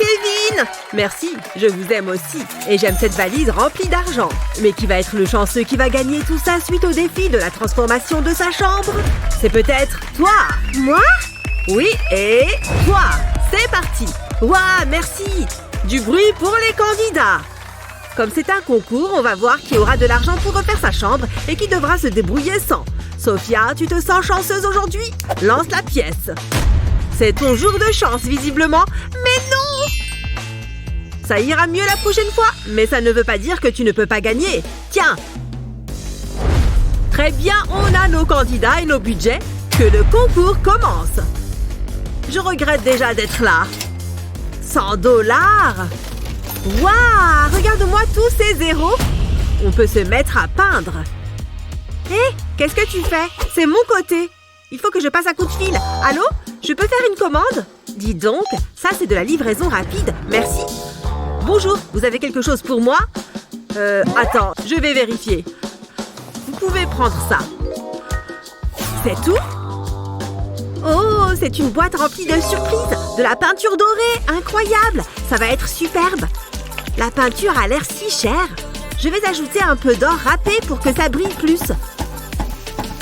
Kevin! Merci, je vous aime aussi. Et j'aime cette valise remplie d'argent. Mais qui va être le chanceux qui va gagner tout ça suite au défi de la transformation de sa chambre? C'est peut-être toi! Moi? Oui, et toi! C'est parti! Ouah, merci! Du bruit pour les candidats! Comme c'est un concours, on va voir qui aura de l'argent pour refaire sa chambre et qui devra se débrouiller sans. Sophia, tu te sens chanceuse aujourd'hui? Lance la pièce. C'est ton jour de chance, visiblement. Mais non! Ça ira mieux la prochaine fois, mais ça ne veut pas dire que tu ne peux pas gagner. Tiens! Très bien, on a nos candidats et nos budgets. Que le concours commence. Je regrette déjà d'être là. 100 $! Waouh! Regarde-moi tous ces zéros! On peut se mettre à peindre. Hé, qu'est-ce que tu fais? C'est mon côté. Il faut que je passe un coup de fil. Allô? Je peux faire une commande? Dis donc, ça c'est de la livraison rapide. Merci. Bonjour, vous avez quelque chose pour moi? Attends, je vais vérifier. Vous pouvez prendre ça. C'est tout? Oh, c'est une boîte remplie de surprises. De la peinture dorée, incroyable. Ça va être superbe. La peinture a l'air si chère. Je vais ajouter un peu d'or râpé pour que ça brille plus.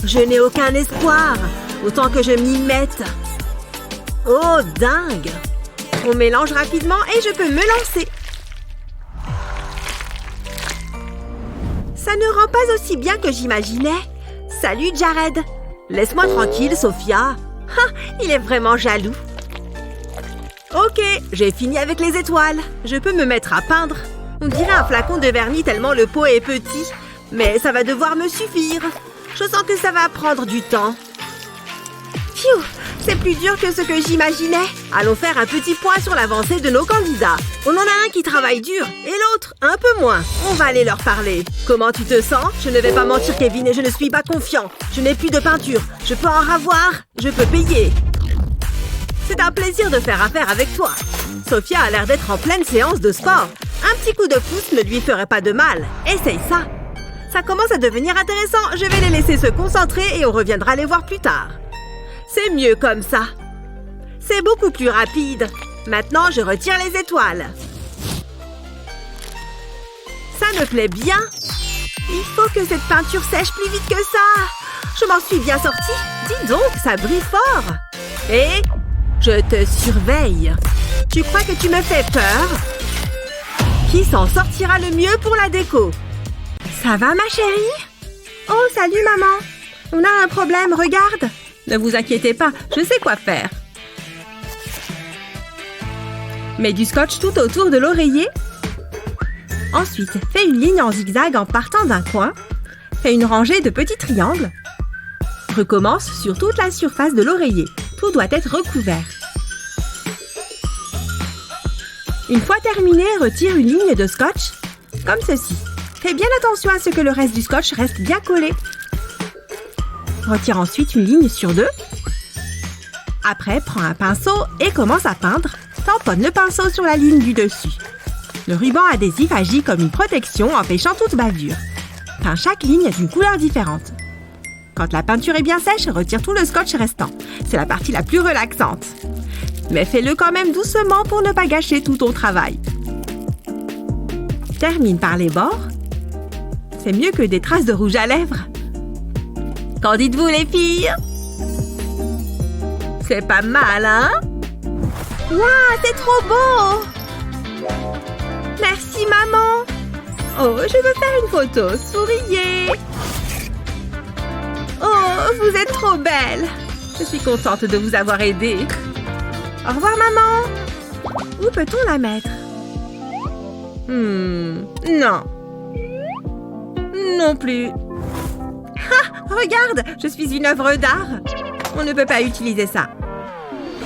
Je n'ai aucun espoir. Autant que je m'y mette. Oh, dingue! On mélange rapidement et je peux me lancer. Ça ne rend pas aussi bien que j'imaginais. Salut, Jared. Laisse-moi tranquille, Sophia. Ah, il est vraiment jaloux. Ok, j'ai fini avec les étoiles. Je peux me mettre à peindre. On dirait un flacon de vernis tellement le pot est petit. Mais ça va devoir me suffire. Je sens que ça va prendre du temps. Pfiou, c'est plus dur que ce que j'imaginais. Allons faire un petit point sur l'avancée de nos candidats. On en a un qui travaille dur et l'autre un peu moins. On va aller leur parler. Comment tu te sens? Je ne vais pas mentir, Kevin, et je ne suis pas confiant. Je n'ai plus de peinture. Je peux en avoir. Je peux payer. C'est un plaisir de faire affaire avec toi. Sophia a l'air d'être en pleine séance de sport. Un petit coup de pouce ne lui ferait pas de mal. Essaye ça. Ça commence à devenir intéressant. Je vais les laisser se concentrer et on reviendra les voir plus tard. C'est mieux comme ça. C'est beaucoup plus rapide. Maintenant, je retire les étoiles. Ça me plaît bien. Il faut que cette peinture sèche plus vite que ça. Je m'en suis bien sortie. Dis donc, ça brille fort. Et je te surveille. Tu crois que tu me fais peur? Qui s'en sortira le mieux pour la déco? Ça va, ma chérie? Oh, salut, maman. On a un problème, regarde. Ne vous inquiétez pas, je sais quoi faire. Mets du scotch tout autour de l'oreiller. Ensuite, fais une ligne en zigzag en partant d'un coin. Fais une rangée de petits triangles. Recommence sur toute la surface de l'oreiller. Tout doit être recouvert. Une fois terminé, retire une ligne de scotch, comme ceci. Fais bien attention à ce que le reste du scotch reste bien collé. Retire ensuite une ligne sur deux. Après, prends un pinceau et commence à peindre. Tamponne le pinceau sur la ligne du dessus. Le ruban adhésif agit comme une protection empêchant toute bavure. Peins chaque ligne d'une couleur différente. Quand la peinture est bien sèche, retire tout le scotch restant. C'est la partie la plus relaxante. Mais fais-le quand même doucement pour ne pas gâcher tout ton travail. Termine par les bords. C'est mieux que des traces de rouge à lèvres. Qu'en dites-vous, les filles? C'est pas mal, hein? Waouh, c'est trop beau! Merci, maman! Oh, je veux faire une photo. Souriez! Oh, vous êtes trop belle! Je suis contente de vous avoir aidé. Au revoir, maman! Où peut-on la mettre? Non. Non plus. Ah, regarde, je suis une œuvre d'art. On ne peut pas utiliser ça.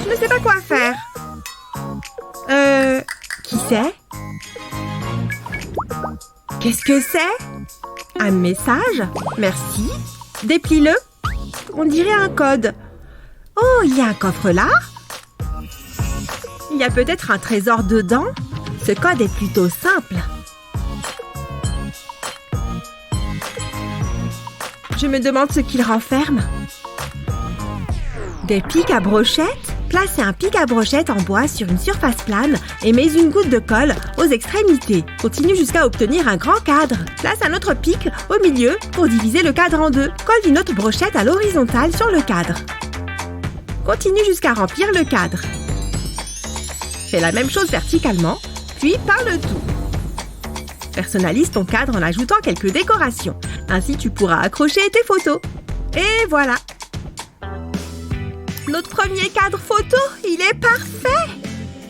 Je ne sais pas quoi faire. Qui c'est? Qu'est-ce que c'est? Un message? Merci. Déplie-le. On dirait un code. Oh, il y a un coffre là? Il y a peut-être un trésor dedans? Ce code est plutôt simple. Je me demande ce qu'il renferme. Des pics à brochettes? Placez un pic à brochette en bois sur une surface plane et mets une goutte de colle aux extrémités. Continue jusqu'à obtenir un grand cadre. Place un autre pic au milieu pour diviser le cadre en deux. Colle une autre brochette à l'horizontale sur le cadre. Continue jusqu'à remplir le cadre. Fais la même chose verticalement, puis par le tout. Personnalise ton cadre en ajoutant quelques décorations. Ainsi, tu pourras accrocher tes photos. Et voilà! Notre premier cadre photo, il est parfait!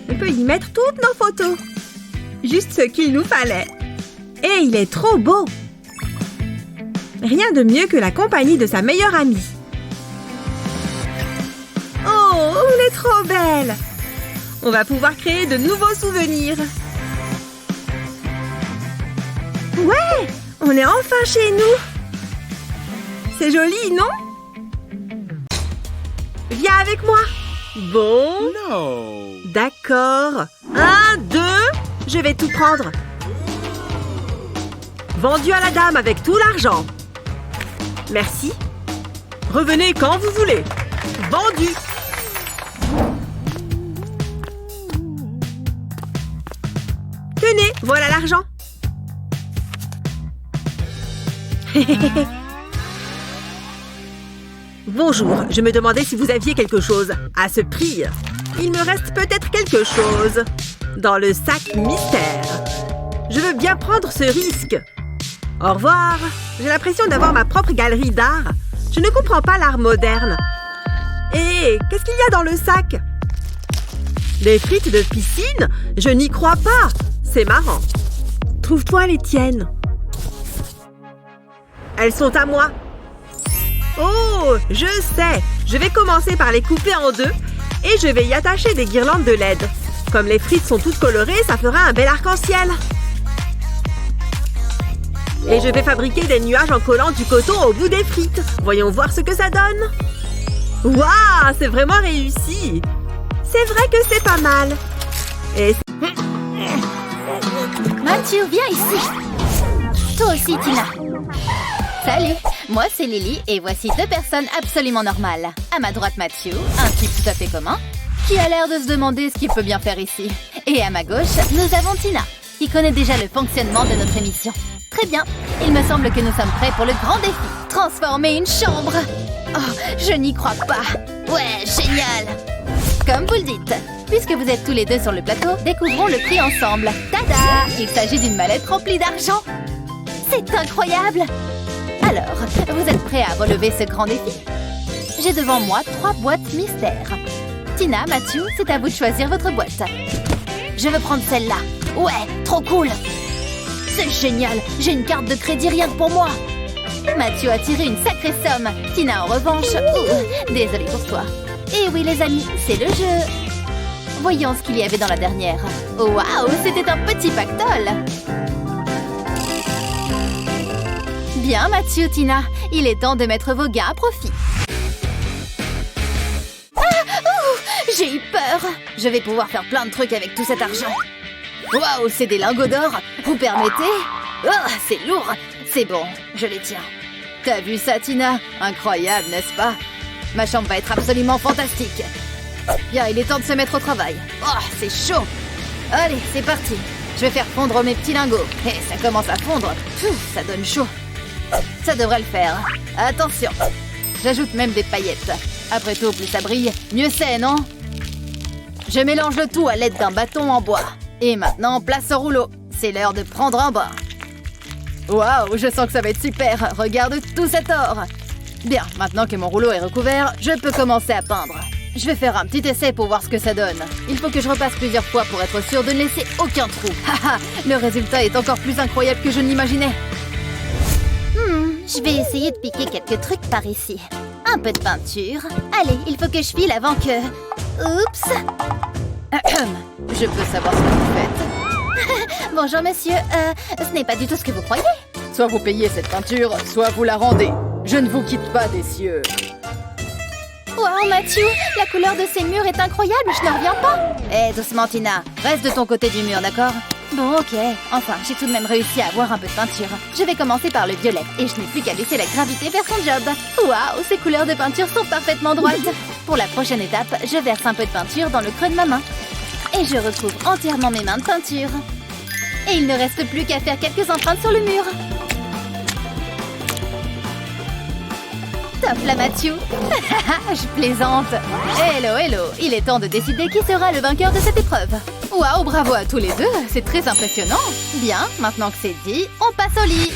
On peut y mettre toutes nos photos. Juste ce qu'il nous fallait. Et il est trop beau! Rien de mieux que la compagnie de sa meilleure amie. Oh, elle est trop belle! On va pouvoir créer de nouveaux souvenirs. Ouais! On est enfin chez nous! C'est joli, non? Viens avec moi! Bon... No. D'accord. 1, 2... Je vais tout prendre. Vendu à la dame avec tout l'argent. Merci. Revenez quand vous voulez. Vendu. Tenez, voilà l'argent. Bonjour, je me demandais si vous aviez quelque chose à ce prix. Il me reste peut-être quelque chose dans le sac mystère. Je veux bien prendre ce risque. Au revoir. J'ai l'impression d'avoir ma propre galerie d'art. Je ne comprends pas l'art moderne. Et qu'est-ce qu'il y a dans le sac? Des frites de piscine? Je n'y crois pas. C'est marrant. Trouve-toi les tiennes. Elles sont à moi. Oh, je sais. Je vais commencer par les couper en deux et je vais y attacher des guirlandes de LED. Comme les frites sont toutes colorées, ça fera un bel arc-en-ciel. Et je vais fabriquer des nuages en collant du coton au bout des frites. Voyons voir ce que ça donne. Waouh, c'est vraiment réussi. C'est vrai que c'est pas mal. Et Mathieu, viens ici. Toi aussi, Tina. Salut, moi c'est Lily et voici deux personnes absolument normales. À ma droite, Mathieu, un type tout à fait commun, qui a l'air de se demander ce qu'il peut bien faire ici. Et à ma gauche, nous avons Tina, qui connaît déjà le fonctionnement de notre émission. Très bien, il me semble que nous sommes prêts pour le grand défi. Transformer une chambre. Oh, je n'y crois pas. Ouais, génial. Comme vous le dites, puisque vous êtes tous les deux sur le plateau, découvrons le prix ensemble. Tada! Il s'agit d'une mallette remplie d'argent. C'est incroyable! Alors, vous êtes prêts à relever ce grand défi? J'ai devant moi 3 boîtes mystères. Tina, Mathieu, c'est à vous de choisir votre boîte. Je veux prendre celle-là. Ouais, trop cool! C'est génial! J'ai une carte de crédit rien que pour moi! Mathieu a tiré une sacrée somme. Tina, en revanche... désolée pour toi. Et oui, les amis, c'est le jeu. Voyons ce qu'il y avait dans la dernière. Waouh, c'était un petit pactole! Bien, Mathieu, Tina. Il est temps de mettre vos gains à profit. J'ai eu peur. Je vais pouvoir faire plein de trucs avec tout cet argent. Waouh, c'est des lingots d'or. Vous permettez? Oh, c'est lourd. C'est bon, je les tiens. T'as vu ça, Tina? Incroyable, n'est-ce pas? Ma chambre va être absolument fantastique. Bien, il est temps de se mettre au travail. Oh, c'est chaud. Allez, c'est parti. Je vais faire fondre mes petits lingots. Et ça commence à fondre. Ça donne chaud. Ça devrait le faire. Attention. J'ajoute même des paillettes. Après tout, plus ça brille, mieux c'est, non? Je mélange le tout à l'aide d'un bâton en bois. Et maintenant, place au rouleau. C'est l'heure de prendre un bain. Waouh, je sens que ça va être super. Regarde tout cet or. Bien, maintenant que mon rouleau est recouvert, je peux commencer à peindre. Je vais faire un petit essai pour voir ce que ça donne. Il faut que je repasse plusieurs fois pour être sûr de ne laisser aucun trou. Haha, le résultat est encore plus incroyable que je ne l'imaginais. Je vais essayer de piquer quelques trucs par ici. Un peu de peinture. Allez, il faut que je file avant que... Oups. Je peux savoir ce que vous faites? Bonjour, monsieur. Ce n'est pas du tout ce que vous croyez. Soit vous payez cette peinture, soit vous la rendez. Je ne vous quitte pas des cieux. Wow, Mathieu, la couleur de ces murs est incroyable, je n'en reviens pas. Doucement, Tina. Reste de ton côté du mur, d'accord? Bon, ok. Enfin, j'ai tout de même réussi à avoir un peu de peinture. Je vais commencer par le violet et je n'ai plus qu'à laisser la gravité faire son job. Waouh, ces couleurs de peinture sont parfaitement droites. Pour la prochaine étape, je verse un peu de peinture dans le creux de ma main. Et je recouvre entièrement mes mains de peinture. Et il ne reste plus qu'à faire quelques empreintes sur le mur. Top là, Mathieu. Je plaisante. Hello, hello. Il est temps de décider qui sera le vainqueur de cette épreuve. Waouh, bravo à tous les deux. C'est très impressionnant. Bien, maintenant que c'est dit, on passe au lit.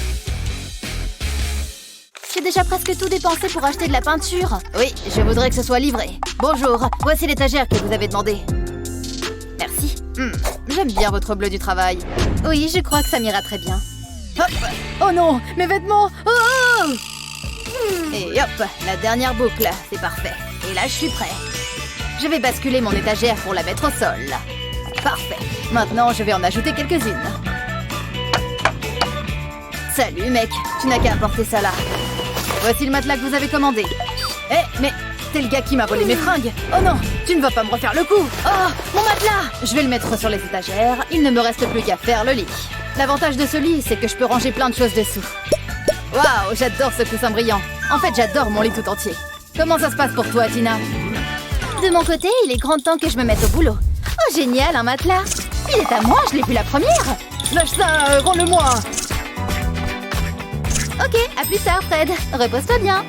J'ai déjà presque tout dépensé pour acheter de la peinture. Oui, je voudrais que ce soit livré. Bonjour, voici l'étagère que vous avez demandé. Merci. J'aime bien votre bleu du travail. Oui, je crois que ça m'ira très bien. Hop. Oh non, mes vêtements. Oh. Et hop, la dernière boucle, c'est parfait. Et là, je suis prêt. Je vais basculer mon étagère pour la mettre au sol. Parfait. Maintenant, je vais en ajouter quelques-unes. Salut, mec. Tu n'as qu'à apporter ça là. Voici le matelas que vous avez commandé. Eh, mais t'es le gars qui m'a volé mes fringues. Oh non, tu ne vas pas me refaire le coup. Oh, mon matelas. Je vais le mettre sur les étagères. Il ne me reste plus qu'à faire le lit. L'avantage de ce lit, c'est que je peux ranger plein de choses dessous. Waouh, j'adore ce coussin brillant. En fait, j'adore mon lit tout entier. Comment ça se passe pour toi, Tina? De mon côté, il est grand temps que je me mette au boulot. Oh, génial, un matelas. Il est à moi, je l'ai vu la première. Lâche ça, rends-le-moi. Ok, à plus tard, Fred. Repose-toi bien.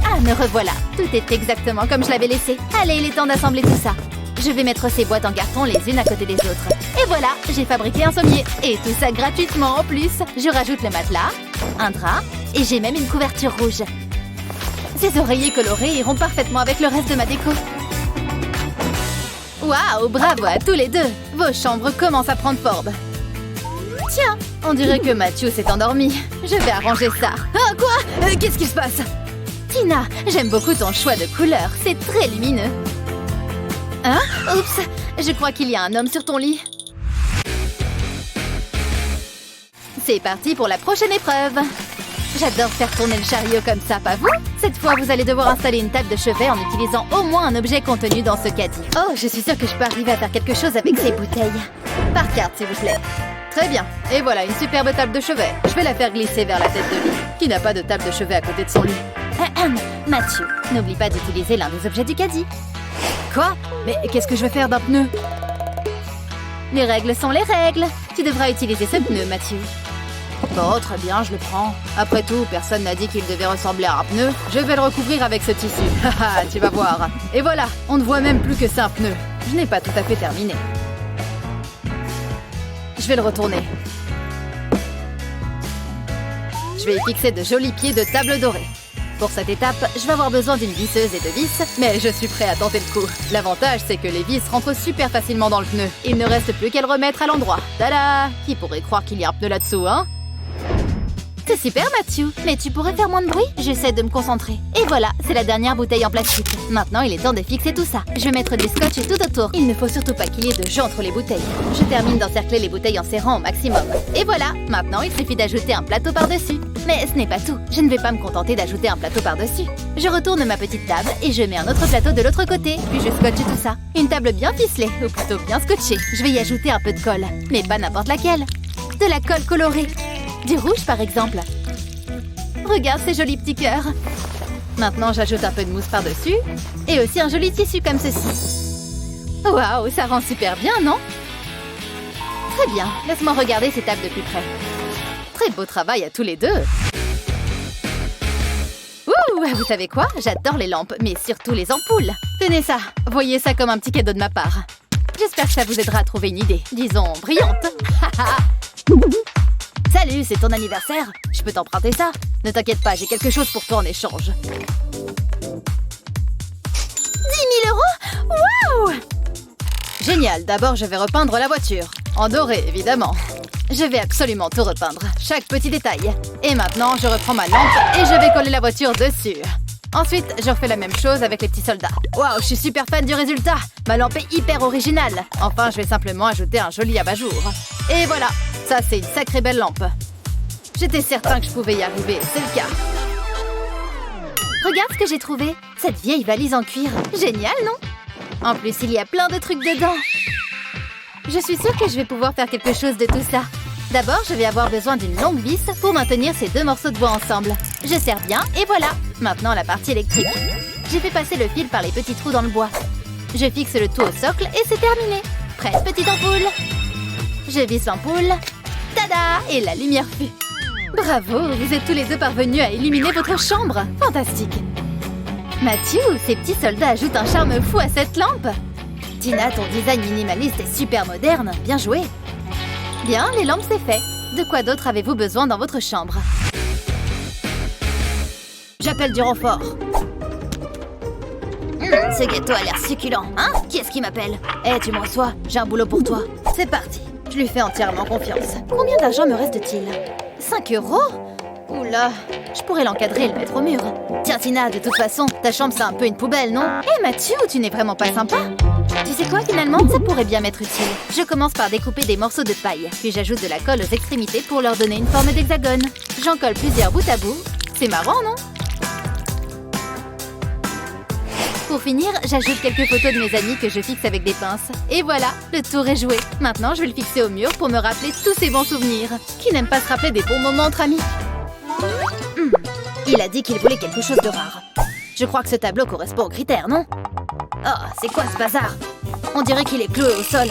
Ah, me revoilà. Tout est exactement comme je l'avais laissé. Allez, il est temps d'assembler tout ça. Je vais mettre ces boîtes en carton les unes à côté des autres. Et voilà, j'ai fabriqué un sommier. Et tout ça gratuitement en plus. Je rajoute le matelas, un drap, et j'ai même une couverture rouge. Ces oreillers colorés iront parfaitement avec le reste de ma déco. Waouh, bravo à tous les deux. Vos chambres commencent à prendre forme. Tiens, on dirait que Mathieu s'est endormi. Je vais arranger ça. Ah, quoi? Qu'est-ce qui se passe? Tina, j'aime beaucoup ton choix de couleurs. C'est très lumineux. Hein? Oups, je crois qu'il y a un homme sur ton lit. C'est parti pour la prochaine épreuve. J'adore faire tourner le chariot comme ça, pas vous? Cette fois, vous allez devoir installer une table de chevet en utilisant au moins un objet contenu dans ce caddie. Oh, je suis sûre que je peux arriver à faire quelque chose avec ces bouteilles. Par carte, s'il vous plaît. Très bien. Et voilà, une superbe table de chevet. Je vais la faire glisser vers la tête de lit. Qui n'a pas de table de chevet à côté de son lit? Mathieu, n'oublie pas d'utiliser l'un des objets du caddie. Quoi? Mais qu'est-ce que je vais faire d'un pneu? Les règles sont les règles. Tu devras utiliser ce pneu, Mathieu. Bon, très bien, je le prends. Après tout, personne n'a dit qu'il devait ressembler à un pneu. Je vais le recouvrir avec ce tissu. Haha, tu vas voir. Et voilà, on ne voit même plus que c'est un pneu. Je n'ai pas tout à fait terminé. Je vais le retourner. Je vais y fixer de jolis pieds de table dorée. Pour cette étape, je vais avoir besoin d'une visseuse et de vis, mais je suis prêt à tenter le coup. L'avantage, c'est que les vis rentrent super facilement dans le pneu. Il ne reste plus qu'à le remettre à l'endroit. Tada! Qui pourrait croire qu'il y a un pneu là-dessous, hein? C'est super, Mathieu. Mais tu pourrais faire moins de bruit? J'essaie de me concentrer. Et voilà, c'est la dernière bouteille en plastique. Maintenant, il est temps de fixer tout ça. Je vais mettre du scotch tout autour. Il ne faut surtout pas qu'il y ait de jeu entre les bouteilles. Je termine d'encercler les bouteilles en serrant au maximum. Et voilà, maintenant, il suffit d'ajouter un plateau par-dessus. Mais ce n'est pas tout. Je ne vais pas me contenter d'ajouter un plateau par-dessus. Je retourne ma petite table et je mets un autre plateau de l'autre côté. Puis je scotche tout ça. Une table bien ficelée, ou plutôt bien scotchée. Je vais y ajouter un peu de colle. Mais pas n'importe laquelle. De la colle colorée. Du rouge, par exemple. Regarde ces jolis petits cœurs. Maintenant, j'ajoute un peu de mousse par-dessus. Et aussi un joli tissu comme ceci. Waouh, ça rend super bien, non? Très bien, laisse-moi regarder ces tables de plus près. Très beau travail à tous les deux. Ouh, vous savez quoi? J'adore les lampes, mais surtout les ampoules. Tenez ça, voyez ça comme un petit cadeau de ma part. J'espère que ça vous aidera à trouver une idée, disons, brillante. Salut, c'est ton anniversaire. Je peux t'emprunter ça? Ne t'inquiète pas, j'ai quelque chose pour toi en échange. 10 000 €? Waouh! Génial, d'abord je vais repeindre la voiture. En doré, évidemment. Je vais absolument tout repeindre, chaque petit détail. Et maintenant, je reprends ma lampe et je vais coller la voiture dessus. Ensuite, je refais la même chose avec les petits soldats. Waouh, je suis super fan du résultat. Ma lampe est hyper originale. Enfin, je vais simplement ajouter un joli abat-jour. Et voilà, ça c'est une sacrée belle lampe. J'étais certain que je pouvais y arriver, c'est le cas. Regarde ce que j'ai trouvé. Cette vieille valise en cuir. Génial, non? En plus, il y a plein de trucs dedans. Je suis sûre que je vais pouvoir faire quelque chose de tout ça. D'abord, je vais avoir besoin d'une longue vis pour maintenir ces deux morceaux de bois ensemble. Je serre bien et voilà. Maintenant, la partie électrique. J'ai fait passer le fil par les petits trous dans le bois. Je fixe le tout au socle et c'est terminé. Prête, petite ampoule. Je visse l'ampoule. Tada! Et la lumière fut. Bravo, vous êtes tous les deux parvenus à illuminer votre chambre. Fantastique. Mathieu, ces petits soldats ajoutent un charme fou à cette lampe. Tina, ton design minimaliste est super moderne. Bien joué. Bien, les lampes, c'est fait. De quoi d'autre avez-vous besoin dans votre chambre? J'appelle du renfort. Ce gâteau a l'air succulent. Hein? Qui est-ce qui m'appelle? Eh, tu me reçois? J'ai un boulot pour toi. C'est parti. Je lui fais entièrement confiance. Combien d'argent me reste-t-il? 5 €? Oula, je pourrais l'encadrer et le mettre au mur. Tiens, Tina, de toute façon, ta chambre, c'est un peu une poubelle, non? Eh, Mathieu, tu n'es vraiment pas sympa. Tu sais quoi, finalement, ça pourrait bien m'être utile. Je commence par découper des morceaux de paille, puis j'ajoute de la colle aux extrémités pour leur donner une forme d'hexagone. J'en colle plusieurs bout à bout. C'est marrant, non? Pour finir, j'ajoute quelques photos de mes amis que je fixe avec des pinces. Et voilà, le tour est joué. Maintenant, je vais le fixer au mur pour me rappeler tous ces bons souvenirs. Qui n'aime pas se rappeler des bons moments entre amis? Il a dit qu'il voulait quelque chose de rare. Je crois que ce tableau correspond aux critères, non? Oh, c'est quoi ce bazar? On dirait qu'il est cloué au sol.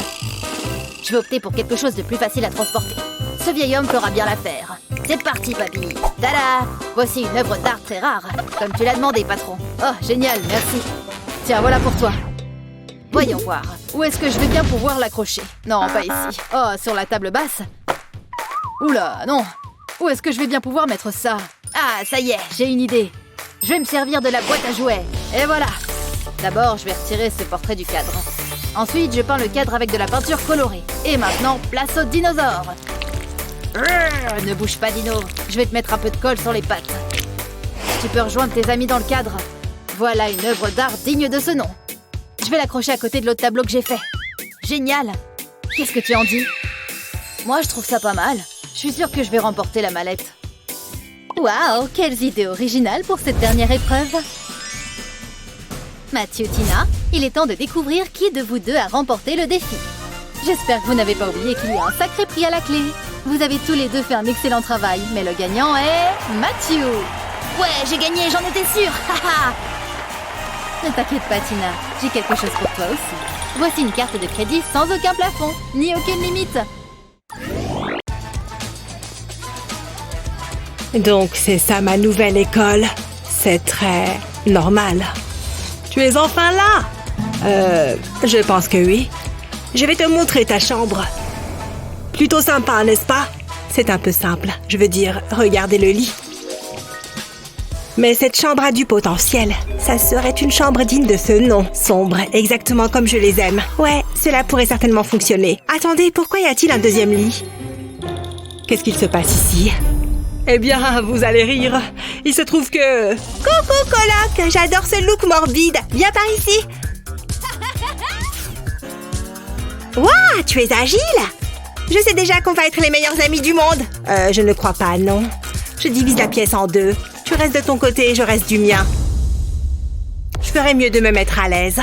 Je vais opter pour quelque chose de plus facile à transporter. Ce vieil homme fera bien l'affaire. C'est parti, papy. Tada! Voici une œuvre d'art très rare, comme tu l'as demandé, patron. Oh, génial, merci. Tiens, voilà pour toi. Voyons voir. Où est-ce que je vais bien pouvoir l'accrocher? Non, pas ici. Oh, sur la table basse. Oula, non. Où est-ce que je vais bien pouvoir mettre ça? Ah, ça y est, j'ai une idée. Je vais me servir de la boîte à jouets. Et voilà. D'abord, je vais retirer ce portrait du cadre. Ensuite, je peins le cadre avec de la peinture colorée. Et maintenant, place aux dinosaures. Ne bouge pas, Dino. Je vais te mettre un peu de colle sur les pattes. Tu peux rejoindre tes amis dans le cadre. Voilà une œuvre d'art digne de ce nom. Je vais l'accrocher à côté de l'autre tableau que j'ai fait. Génial. Qu'est-ce que tu en dis? Moi, je trouve ça pas mal. Je suis sûre que je vais remporter la mallette. Waouh, quelles idées originales pour cette dernière épreuve. Mathieu, Tina, il est temps de découvrir qui de vous deux a remporté le défi. J'espère que vous n'avez pas oublié qu'il y a un sacré prix à la clé. Vous avez tous les deux fait un excellent travail, mais le gagnant est... Mathieu. Ouais, j'ai gagné, j'en étais sûre. Ne t'inquiète pas, Tina, j'ai quelque chose pour toi aussi. Voici une carte de crédit sans aucun plafond, ni aucune limite. Donc c'est ça ma nouvelle école. C'est très normal. Tu es enfin là? Je pense que oui. Je vais te montrer ta chambre. Plutôt sympa, n'est-ce pas? C'est un peu simple. Je veux dire, regardez le lit. Mais cette chambre a du potentiel. Ça serait une chambre digne de ce nom. Sombre, exactement comme je les aime. Ouais, cela pourrait certainement fonctionner. Attendez, pourquoi y a-t-il un deuxième lit? Qu'est-ce qu'il se passe ici? Eh bien, vous allez rire. Il se trouve que... Coucou, coloc! J'adore ce look morbide. Viens par ici. Waouh, tu es agile! Je sais déjà qu'on va être les meilleurs amis du monde. Je ne crois pas, non. Je divise la pièce en deux. Tu restes de ton côté et je reste du mien. Je ferais mieux de me mettre à l'aise.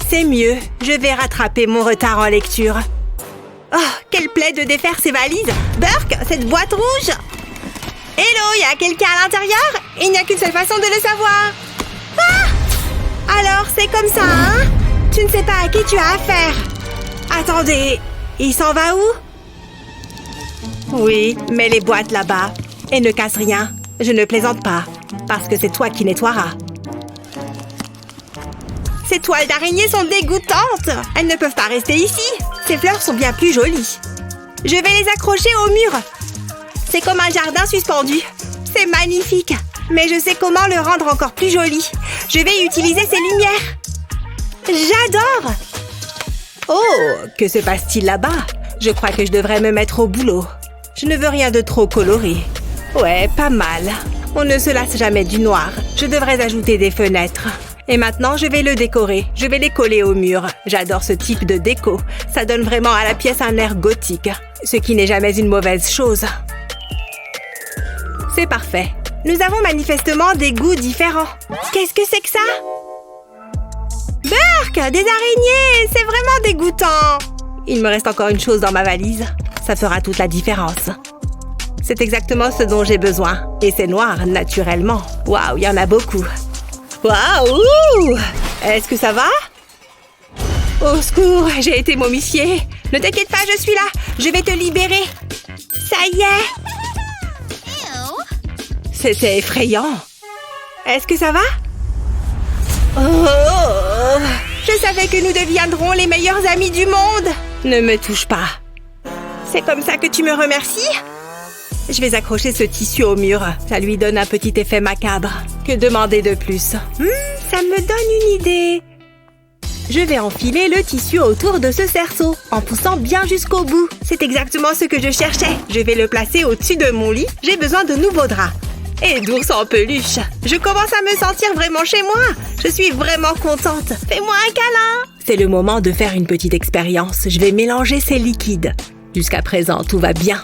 C'est mieux. Je vais rattraper mon retard en lecture. Oh, quelle plaie de défaire ces valises. Burke, cette boîte rouge. Hello, y a quelqu'un à l'intérieur? Il n'y a qu'une seule façon de le savoir. Ah! Alors, c'est comme ça, hein? Tu ne sais pas à qui tu as affaire. Attendez, il s'en va où? Oui, mets les boîtes là-bas. Et ne casse rien. Je ne plaisante pas. Parce que c'est toi qui nettoieras. Ces toiles d'araignée sont dégoûtantes. Elles ne peuvent pas rester ici. Ces fleurs sont bien plus jolies. Je vais les accrocher au mur. C'est comme un jardin suspendu. C'est magnifique. Mais je sais comment le rendre encore plus joli. Je vais utiliser ces lumières. J'adore! Oh, que se passe-t-il là-bas? Je crois que je devrais me mettre au boulot. Je ne veux rien de trop coloré. Ouais, pas mal. On ne se lasse jamais du noir. Je devrais ajouter des fenêtres. Et maintenant, je vais le décorer. Je vais les coller au mur. J'adore ce type de déco. Ça donne vraiment à la pièce un air gothique. Ce qui n'est jamais une mauvaise chose. C'est parfait. Nous avons manifestement des goûts différents. Qu'est-ce que c'est que ça? Burke, des araignées! C'est vraiment dégoûtant! Il me reste encore une chose dans ma valise. Ça fera toute la différence. C'est exactement ce dont j'ai besoin. Et c'est noir, naturellement. Waouh, il y en a beaucoup. Waouh! Est-ce que ça va? Au secours, j'ai été momifiée. Ne t'inquiète pas, je suis là. Je vais te libérer. Ça y est. C'était effrayant. Est-ce que ça va? Oh! Je savais que nous deviendrons les meilleurs amis du monde. Ne me touche pas. C'est comme ça que tu me remercies? Je vais accrocher ce tissu au mur. Ça lui donne un petit effet macabre. Que demander de plus? Ça me donne une idée. Je vais enfiler le tissu autour de ce cerceau, en poussant bien jusqu'au bout. C'est exactement ce que je cherchais. Je vais le placer au-dessus de mon lit. J'ai besoin de nouveaux draps. Et d'ours en peluche. Je commence à me sentir vraiment chez moi. Je suis vraiment contente. Fais-moi un câlin. C'est le moment de faire une petite expérience. Je vais mélanger ces liquides. Jusqu'à présent, tout va bien.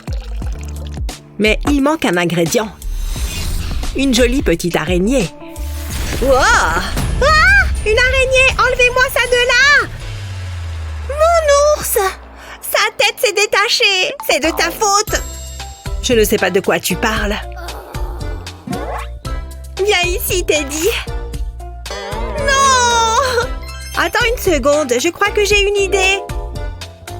Mais il manque un ingrédient. Une jolie petite araignée. Wow! Ah! Une araignée! Enlevez-moi ça de là! Mon ours! Sa tête s'est détachée! C'est de ta faute! Je ne sais pas de quoi tu parles. Viens ici, Teddy! Non! Attends une seconde, je crois que j'ai une idée.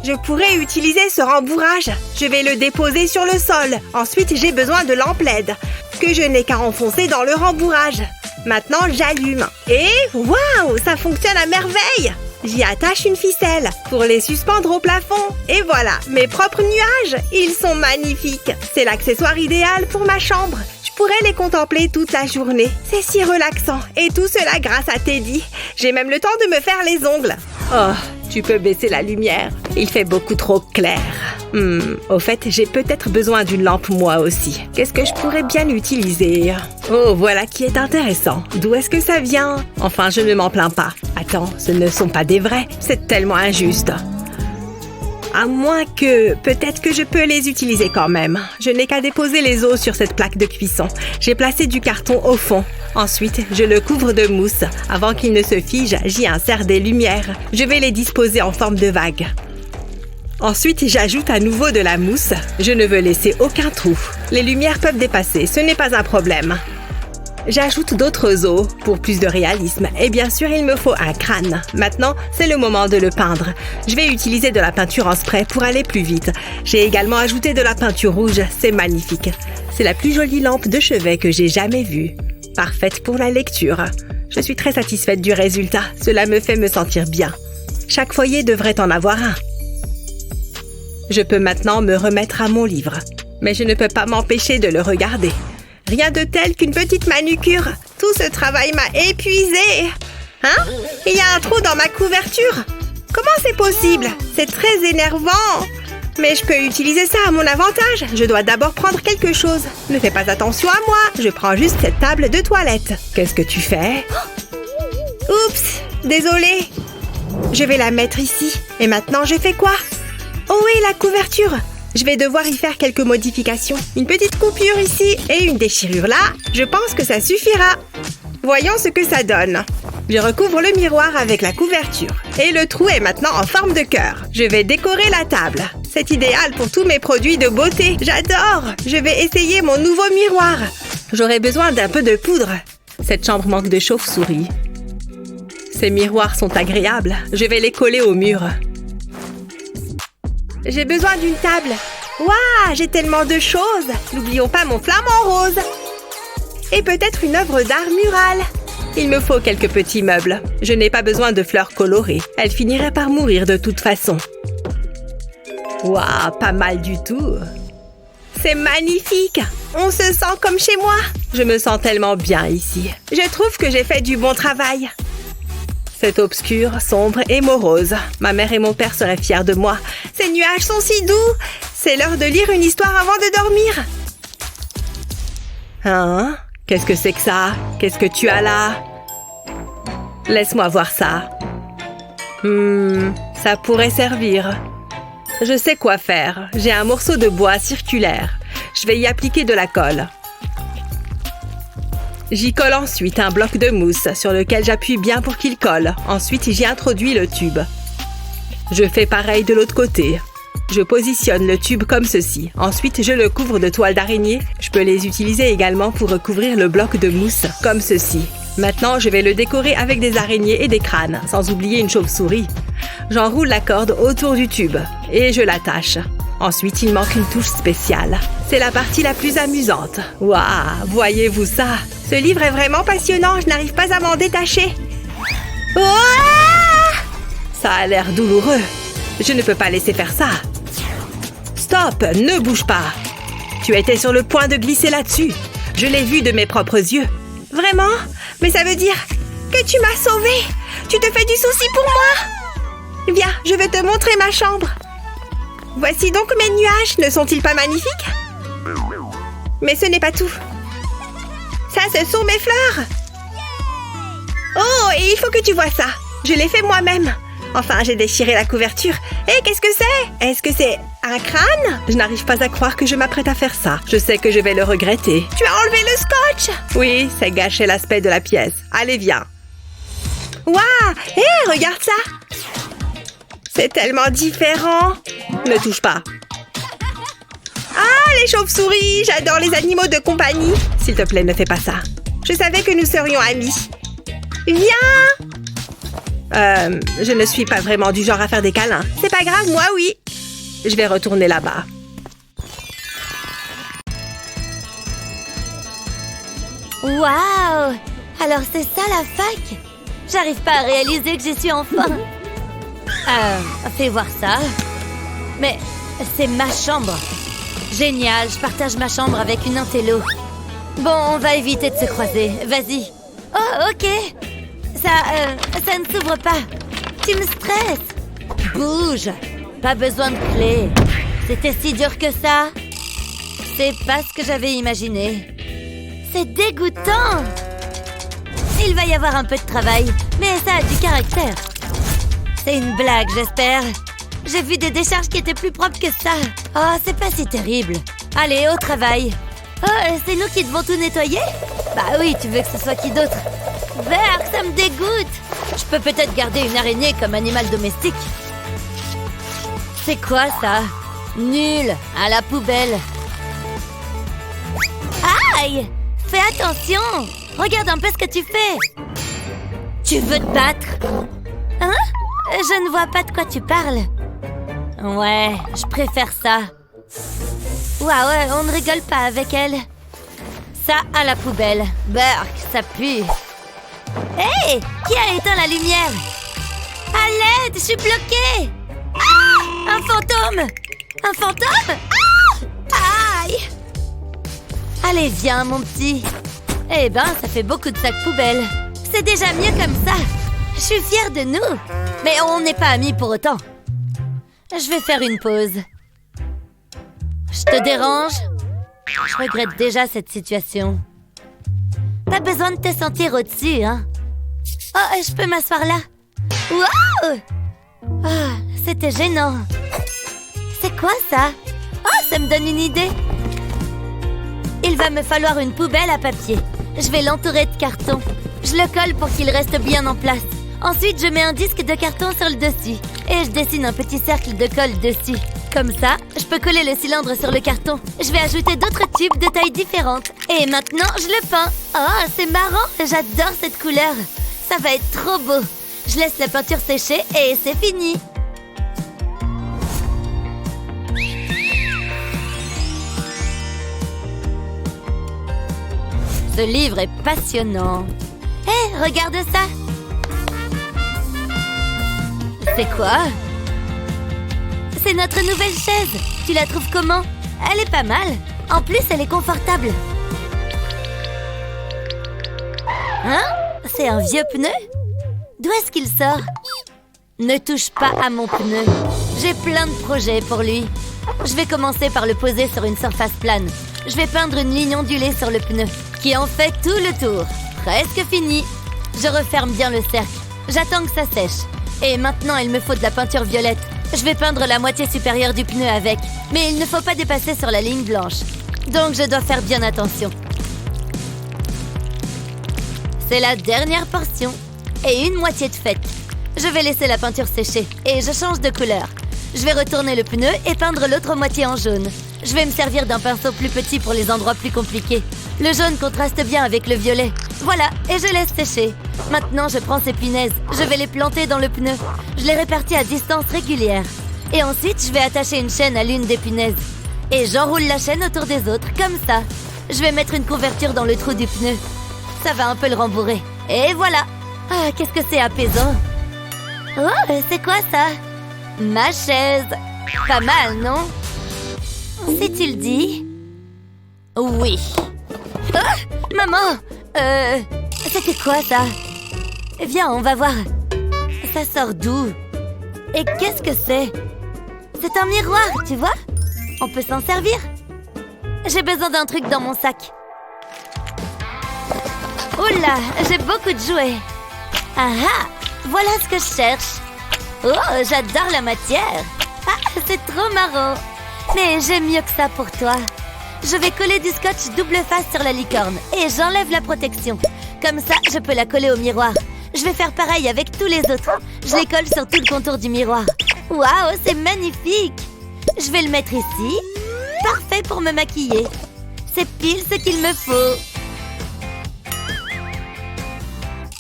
Je pourrais utiliser ce rembourrage. Je vais le déposer sur le sol. Ensuite, j'ai besoin de lampes LED que je n'ai qu'à enfoncer dans le rembourrage. Maintenant, j'allume. Et waouh, ça fonctionne à merveille! J'y attache une ficelle pour les suspendre au plafond. Et voilà, mes propres nuages. Ils sont magnifiques. C'est l'accessoire idéal pour ma chambre. Je pourrais les contempler toute la journée. C'est si relaxant. Et tout cela grâce à Teddy. J'ai même le temps de me faire les ongles. Oh, tu peux baisser la lumière. Il fait beaucoup trop clair. Au fait, j'ai peut-être besoin d'une lampe moi aussi. Qu'est-ce que je pourrais bien utiliser? Oh, voilà qui est intéressant. D'où est-ce que ça vient? Enfin, je ne m'en plains pas. Attends, ce ne sont pas des vrais. C'est tellement injuste. À moins que... Peut-être que je peux les utiliser quand même. Je n'ai qu'à déposer les os sur cette plaque de cuisson. J'ai placé du carton au fond. Ensuite, je le couvre de mousse. Avant qu'il ne se fige, j'y insère des lumières. Je vais les disposer en forme de vague. Ensuite, j'ajoute à nouveau de la mousse. Je ne veux laisser aucun trou. Les lumières peuvent dépasser, ce n'est pas un problème. J'ajoute d'autres os pour plus de réalisme. Et bien sûr, il me faut un crâne. Maintenant, c'est le moment de le peindre. Je vais utiliser de la peinture en spray pour aller plus vite. J'ai également ajouté de la peinture rouge. C'est magnifique. C'est la plus jolie lampe de chevet que j'ai jamais vue. Parfaite pour la lecture. Je suis très satisfaite du résultat. Cela me fait me sentir bien. Chaque foyer devrait en avoir un. Je peux maintenant me remettre à mon livre. Mais je ne peux pas m'empêcher de le regarder. Rien de tel qu'une petite manucure. Tout ce travail m'a épuisée. Hein? Il y a un trou dans ma couverture. Comment c'est possible? C'est très énervant. Mais je peux utiliser ça à mon avantage. Je dois d'abord prendre quelque chose. Ne fais pas attention à moi. Je prends juste cette table de toilette. Qu'est-ce que tu fais? Oups, désolée. Je vais la mettre ici. Et maintenant, je fais quoi? Oh oui, la couverture. Je vais devoir y faire quelques modifications. Une petite coupure ici et une déchirure là. Je pense que ça suffira. Voyons ce que ça donne. Je recouvre le miroir avec la couverture. Et le trou est maintenant en forme de cœur. Je vais décorer la table. C'est idéal pour tous mes produits de beauté. J'adore! Je vais essayer mon nouveau miroir. J'aurai besoin d'un peu de poudre. Cette chambre manque de chauve-souris. Ces miroirs sont agréables. Je vais les coller au mur. J'ai besoin d'une table. Waouh, j'ai tellement de choses. N'oublions pas mon flamant rose. Et peut-être une œuvre d'art murale. Il me faut quelques petits meubles. Je n'ai pas besoin de fleurs colorées. Elles finiraient par mourir de toute façon. Waouh, pas mal du tout. C'est magnifique. On se sent comme chez moi. Je me sens tellement bien ici. Je trouve que j'ai fait du bon travail. C'est obscur, sombre et morose. Ma mère et mon père seraient fiers de moi. Ces nuages sont si doux. C'est l'heure de lire une histoire avant de dormir. Hein? Qu'est-ce que c'est que ça? Qu'est-ce que tu as là? Laisse-moi voir ça. Ça pourrait servir. Je sais quoi faire. J'ai un morceau de bois circulaire. Je vais y appliquer de la colle. J'y colle ensuite un bloc de mousse sur lequel j'appuie bien pour qu'il colle. Ensuite, j'y introduis le tube. Je fais pareil de l'autre côté. Je positionne le tube comme ceci. Ensuite, je le couvre de toile d'araignée. Je peux les utiliser également pour recouvrir le bloc de mousse, comme ceci. Maintenant, je vais le décorer avec des araignées et des crânes, sans oublier une chauve-souris. J'enroule la corde autour du tube et je l'attache. Ensuite, il manque une touche spéciale. C'est la partie la plus amusante. Waouh, voyez-vous ça? Ce livre est vraiment passionnant, je n'arrive pas à m'en détacher. Ouah! Ça a l'air douloureux. Je ne peux pas laisser faire ça. Stop, ne bouge pas. Tu étais sur le point de glisser là-dessus. Je l'ai vu de mes propres yeux. Vraiment? Mais ça veut dire que tu m'as sauvée. Tu te fais du souci pour moi. Viens, je vais te montrer ma chambre. Voici donc mes nuages. Ne sont-ils pas magnifiques? Mais ce n'est pas tout. Ça, ce sont mes fleurs. Oh, et il faut que tu vois ça. Je l'ai fait moi-même. Enfin, j'ai déchiré la couverture. Et qu'est-ce que c'est? Est-ce que c'est un crâne? Je n'arrive pas à croire que je m'apprête à faire ça. Je sais que je vais le regretter. Tu as enlevé le scotch? Oui, ça gâchait l'aspect de la pièce. Allez, viens. Waouh! Hé, regarde ça! C'est tellement différent. Ne touche pas. Ah, les chauves-souris! J'adore les animaux de compagnie. S'il te plaît, ne fais pas ça. Je savais que nous serions amis. Viens! Je ne suis pas vraiment du genre à faire des câlins. C'est pas grave, moi oui. Je vais retourner là-bas. Waouh! Alors c'est ça la fac? J'arrive pas à réaliser que j'y suis enfin. Fais voir ça. Mais c'est ma chambre. Génial, je partage ma chambre avec une intello. Bon, on va éviter de se croiser. Vas-y. Oh, ok. Ça ne s'ouvre pas. Tu me stresses. Bouge. Pas besoin de clé. C'était si dur que ça. C'est pas ce que j'avais imaginé. C'est dégoûtant. Il va y avoir un peu de travail, mais ça a du caractère. C'est une blague, j'espère. J'ai vu des décharges qui étaient plus propres que ça. Oh, c'est pas si terrible. Allez, au travail. Oh, c'est nous qui devons tout nettoyer? Bah oui, tu veux que ce soit qui d'autre? Berk, ça me dégoûte. Je peux peut-être garder une araignée comme animal domestique. C'est quoi ça? Nul, à la poubelle. Aïe! Fais attention! Regarde un peu ce que tu fais. Tu veux te battre? Hein? Je ne vois pas de quoi tu parles. Ouais, je préfère ça. Ouais, on ne rigole pas avec elle. Ça à la poubelle. Berk, ça pue. Hé! Qui a éteint la lumière? À l'aide, je suis bloquée! Ah! Un fantôme! Un fantôme? Ah! Aïe! Allez, viens, mon petit. Eh ben, ça fait beaucoup de sacs poubelles. C'est déjà mieux comme ça. Je suis fière de nous. Mais on n'est pas amis pour autant. Je vais faire une pause. Je te dérange? Je regrette déjà cette situation. Pas besoin de te sentir au-dessus, hein? Oh, je peux m'asseoir là? Wow! Oh, c'était gênant. C'est quoi ça? Oh, ça me donne une idée. Il va me falloir une poubelle à papier. Je vais l'entourer de carton. Je le colle pour qu'il reste bien en place. Ensuite, je mets un disque de carton sur le dessus. Et je dessine un petit cercle de colle dessus. Comme ça, je peux coller le cylindre sur le carton. Je vais ajouter d'autres tubes de tailles différentes. Et maintenant, je le peins. Oh, c'est marrant. J'adore cette couleur. Ça va être trop beau. Je laisse la peinture sécher et c'est fini. Ce livre est passionnant. Hé, regarde ça. C'est quoi? C'est notre nouvelle chaise. Tu la trouves comment? Elle est pas mal. En plus, elle est confortable. Hein? C'est un vieux pneu? D'où est-ce qu'il sort? Ne touche pas à mon pneu. J'ai plein de projets pour lui. Je vais commencer par le poser sur une surface plane. Je vais peindre une ligne ondulée sur le pneu, qui en fait tout le tour. Presque fini. Je referme bien le cercle. J'attends que ça sèche. Et maintenant, il me faut de la peinture violette. Je vais peindre la moitié supérieure du pneu avec. Mais il ne faut pas dépasser sur la ligne blanche. Donc, je dois faire bien attention. C'est la dernière portion. Et une moitié de faite. Je vais laisser la peinture sécher. Et je change de couleur. Je vais retourner le pneu et peindre l'autre moitié en jaune. Je vais me servir d'un pinceau plus petit pour les endroits plus compliqués. Le jaune contraste bien avec le violet. Voilà, et je laisse sécher. Maintenant, je prends ces punaises. Je vais les planter dans le pneu. Je les répartis à distance régulière. Et ensuite, je vais attacher une chaîne à l'une des punaises. Et j'enroule la chaîne autour des autres, comme ça. Je vais mettre une couverture dans le trou du pneu. Ça va un peu le rembourrer. Et voilà. Ah, qu'est-ce que c'est apaisant. Oh, c'est quoi ça? Ma chaise. Pas mal, non? C'est-il dit? Oui. Ah, maman! C'était quoi ça? Viens, on va voir. Ça sort d'où? Et qu'est-ce que c'est? C'est un miroir, tu vois? On peut s'en servir. J'ai besoin d'un truc dans mon sac. Oula, j'ai beaucoup de jouets. Ah ah, voilà ce que je cherche. Oh, j'adore la matière. Ah, c'est trop marrant. Mais j'ai mieux que ça pour toi. Je vais coller du scotch double face sur la licorne et j'enlève la protection. Comme ça, je peux la coller au miroir. Je vais faire pareil avec tous les autres. Je les colle sur tout le contour du miroir. Waouh, c'est magnifique! Je vais le mettre ici. Parfait pour me maquiller. C'est pile ce qu'il me faut.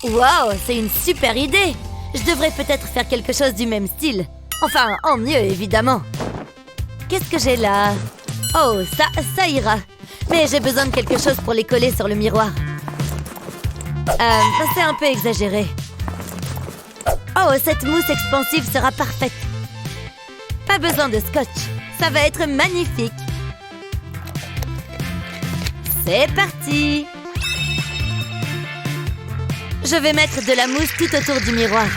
Waouh, c'est une super idée! Je devrais peut-être faire quelque chose du même style. Enfin, en mieux, évidemment. Qu'est-ce que j'ai là? Oh, ça ira. Mais j'ai besoin de quelque chose pour les coller sur le miroir. C'est un peu exagéré. Oh, cette mousse expansive sera parfaite. Pas besoin de scotch. Ça va être magnifique. C'est parti! Je vais mettre de la mousse tout autour du miroir.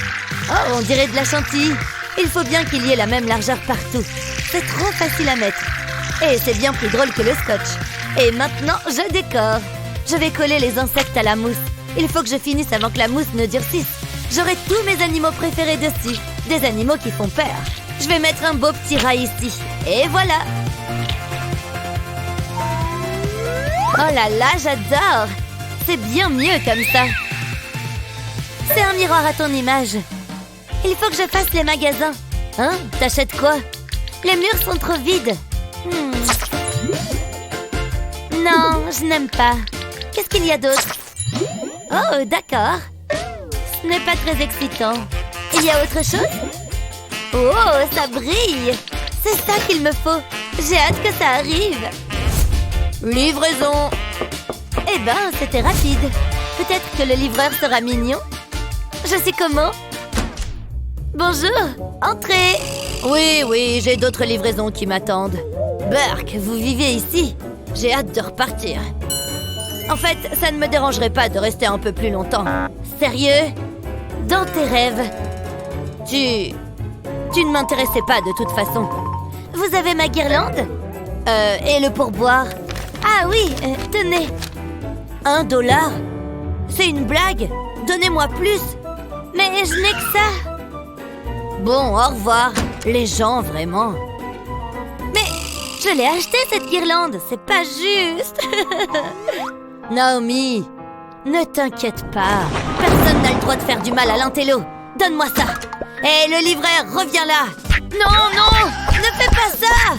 Oh, on dirait de la chantilly. Il faut bien qu'il y ait la même largeur partout. C'est trop facile à mettre. Et c'est bien plus drôle que le scotch. Et maintenant, je décore. Je vais coller les insectes à la mousse. Il faut que je finisse avant que la mousse ne durcisse. J'aurai tous mes animaux préférés dessus. Des animaux qui font peur. Je vais mettre un beau petit rat ici. Et voilà. Oh là là, j'adore. C'est bien mieux comme ça. C'est un miroir à ton image. Il faut que je fasse les magasins. Hein? T'achètes quoi? Les murs sont trop vides. Non, je n'aime pas. Qu'est-ce qu'il y a d'autre? Oh, d'accord. Ce n'est pas très excitant. Il y a autre chose? Oh, ça brille. C'est ça qu'il me faut. J'ai hâte que ça arrive. Livraison. Eh ben, c'était rapide. Peut-être que le livreur sera mignon. Je sais comment. Bonjour, entrez. Oui, j'ai d'autres livraisons qui m'attendent. Burke, vous vivez ici? J'ai hâte de repartir. En fait, ça ne me dérangerait pas de rester un peu plus longtemps. Sérieux? Dans tes rêves? Tu ne m'intéressais pas de toute façon. Vous avez ma guirlande? Et le pourboire? Ah oui, tenez. $1? C'est une blague? Donnez-moi plus. Mais je n'ai que ça. Bon, au revoir. Les gens, vraiment. Mais je l'ai acheté, cette guirlande. C'est pas juste. Naomi, ne t'inquiète pas. Personne n'a le droit de faire du mal à l'intello. Donne-moi ça. Hé, le livreur, reviens là. Non, ne fais pas ça.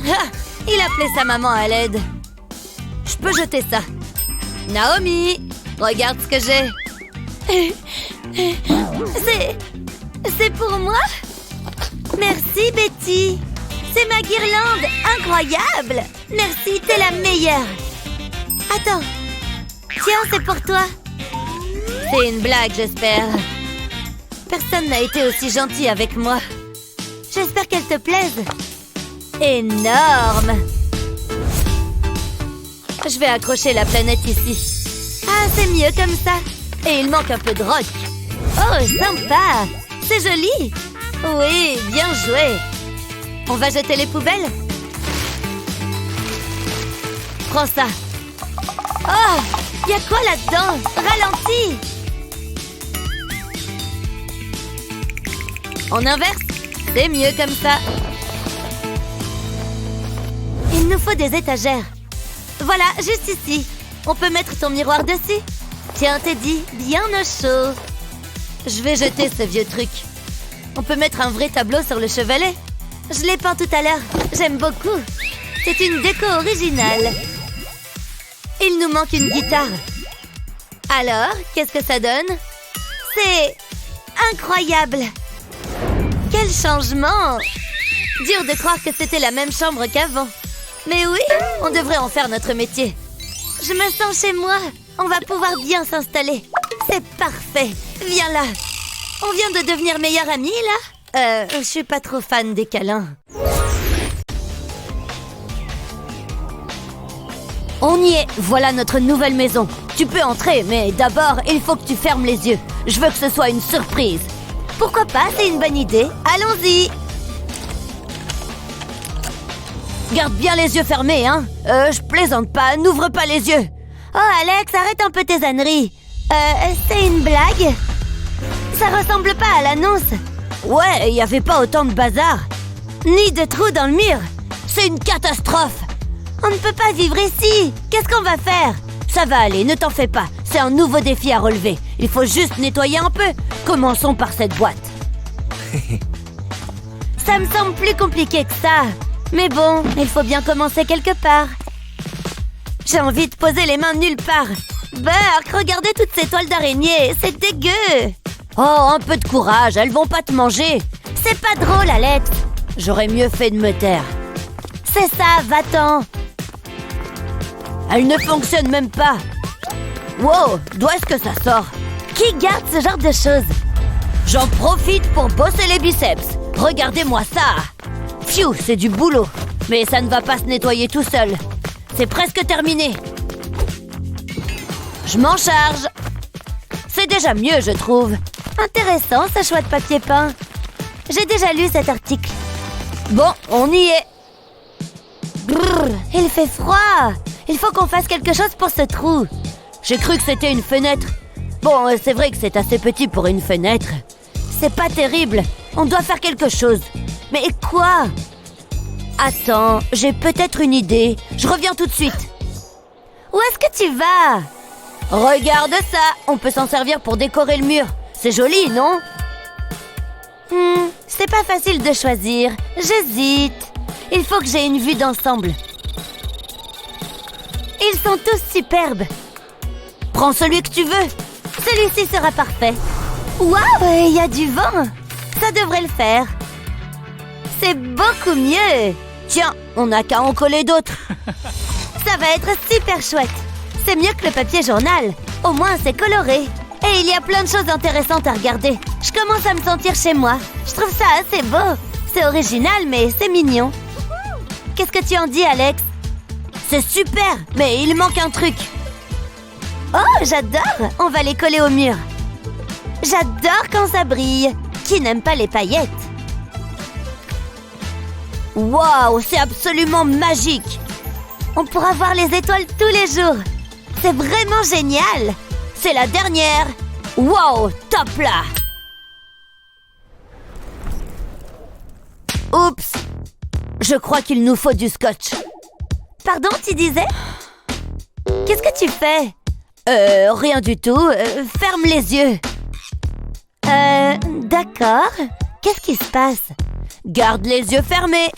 Ah, il appelait sa maman à l'aide. Je peux jeter ça. Naomi, regarde ce que j'ai. C'est pour moi? Merci, Betty. C'est ma guirlande. Incroyable. Merci, t'es la meilleure. Attends. Tiens, c'est pour toi. C'est une blague, j'espère. Personne n'a été aussi gentil avec moi. J'espère qu'elle te plaise. Énorme. Je vais accrocher la planète ici. Ah, c'est mieux comme ça. Et il manque un peu de rock. Oh, sympa. C'est joli. Oui, bien joué. On va jeter les poubelles? Prends ça. Oh, il y a quoi là-dedans? Ralentis. On inverse? C'est mieux comme ça. Il nous faut des étagères. Voilà, juste ici. On peut mettre ton miroir dessus. Tiens, Teddy, bien au chaud. Je vais jeter ce vieux truc. On peut mettre un vrai tableau sur le chevalet. Je l'ai peint tout à l'heure. J'aime beaucoup. C'est une déco originale. Il nous manque une guitare. Alors, qu'est-ce que ça donne? C'est incroyable! Quel changement! Dur de croire que c'était la même chambre qu'avant. Mais oui, on devrait en faire notre métier. Je me sens chez moi. On va pouvoir bien s'installer. C'est parfait. Viens là. On vient de devenir meilleurs amis, là? Je suis pas trop fan des câlins. On y est. Voilà notre nouvelle maison. Tu peux entrer, mais d'abord, il faut que tu fermes les yeux. Je veux que ce soit une surprise. Pourquoi pas? C'est une bonne idée. Allons-y. Garde bien les yeux fermés, hein. Je plaisante pas. N'ouvre pas les yeux. Oh, Alex, arrête un peu tes âneries. C'est une blague? Ça ressemble pas à l'annonce. Ouais, il y avait pas autant de bazar. Ni de trous dans le mur. C'est une catastrophe. On ne peut pas vivre ici. Qu'est-ce qu'on va faire? Ça va aller, ne t'en fais pas. C'est un nouveau défi à relever. Il faut juste nettoyer un peu. Commençons par cette boîte. Ça me semble plus compliqué que ça. Mais bon, il faut bien commencer quelque part. J'ai envie de poser les mains nulle part. Burk, regardez toutes ces toiles d'araignée. C'est dégueu. Oh, un peu de courage, elles vont pas te manger. C'est pas drôle, Alex. J'aurais mieux fait de me taire. C'est ça, va-t'en. Elle ne fonctionne même pas. Wow, d'où est-ce que ça sort? Qui garde ce genre de choses? J'en profite pour bosser les biceps. Regardez-moi ça. Pfiou, c'est du boulot. Mais ça ne va pas se nettoyer tout seul. C'est presque terminé. Je m'en charge. C'est déjà mieux, je trouve. Intéressant, ce choix de papier peint. J'ai déjà lu cet article. Bon, on y est. Brrr, il fait froid. Il faut qu'on fasse quelque chose pour ce trou. J'ai cru que c'était une fenêtre. Bon, c'est vrai que c'est assez petit pour une fenêtre. C'est pas terrible. On doit faire quelque chose. Mais quoi? Attends, j'ai peut-être une idée. Je reviens tout de suite. Où est-ce que tu vas? Regarde ça. On peut s'en servir pour décorer le mur. C'est joli, non? C'est pas facile de choisir. J'hésite. Il faut que j'ai une vue d'ensemble. Ils sont tous superbes. Prends celui que tu veux. Celui-ci sera parfait. Waouh, il y a du vent. Ça devrait le faire. C'est beaucoup mieux. Tiens, on n'a qu'à en coller d'autres. Ça va être super chouette. C'est mieux que le papier journal. Au moins, c'est coloré. Et il y a plein de choses intéressantes à regarder. Je commence à me sentir chez moi. Je trouve ça assez beau. C'est original, mais c'est mignon. Qu'est-ce que tu en dis, Alex? C'est super, mais il manque un truc. Oh, j'adore. On va les coller au mur. J'adore quand ça brille. Qui n'aime pas les paillettes? Waouh, c'est absolument magique. On pourra voir les étoiles tous les jours. C'est vraiment génial. C'est la dernière. Waouh, top là. Oups. Je crois qu'il nous faut du scotch. Pardon, tu disais? Qu'est-ce que tu fais? Rien du tout. Ferme les yeux. D'accord. Qu'est-ce qui se passe? Garde les yeux fermés.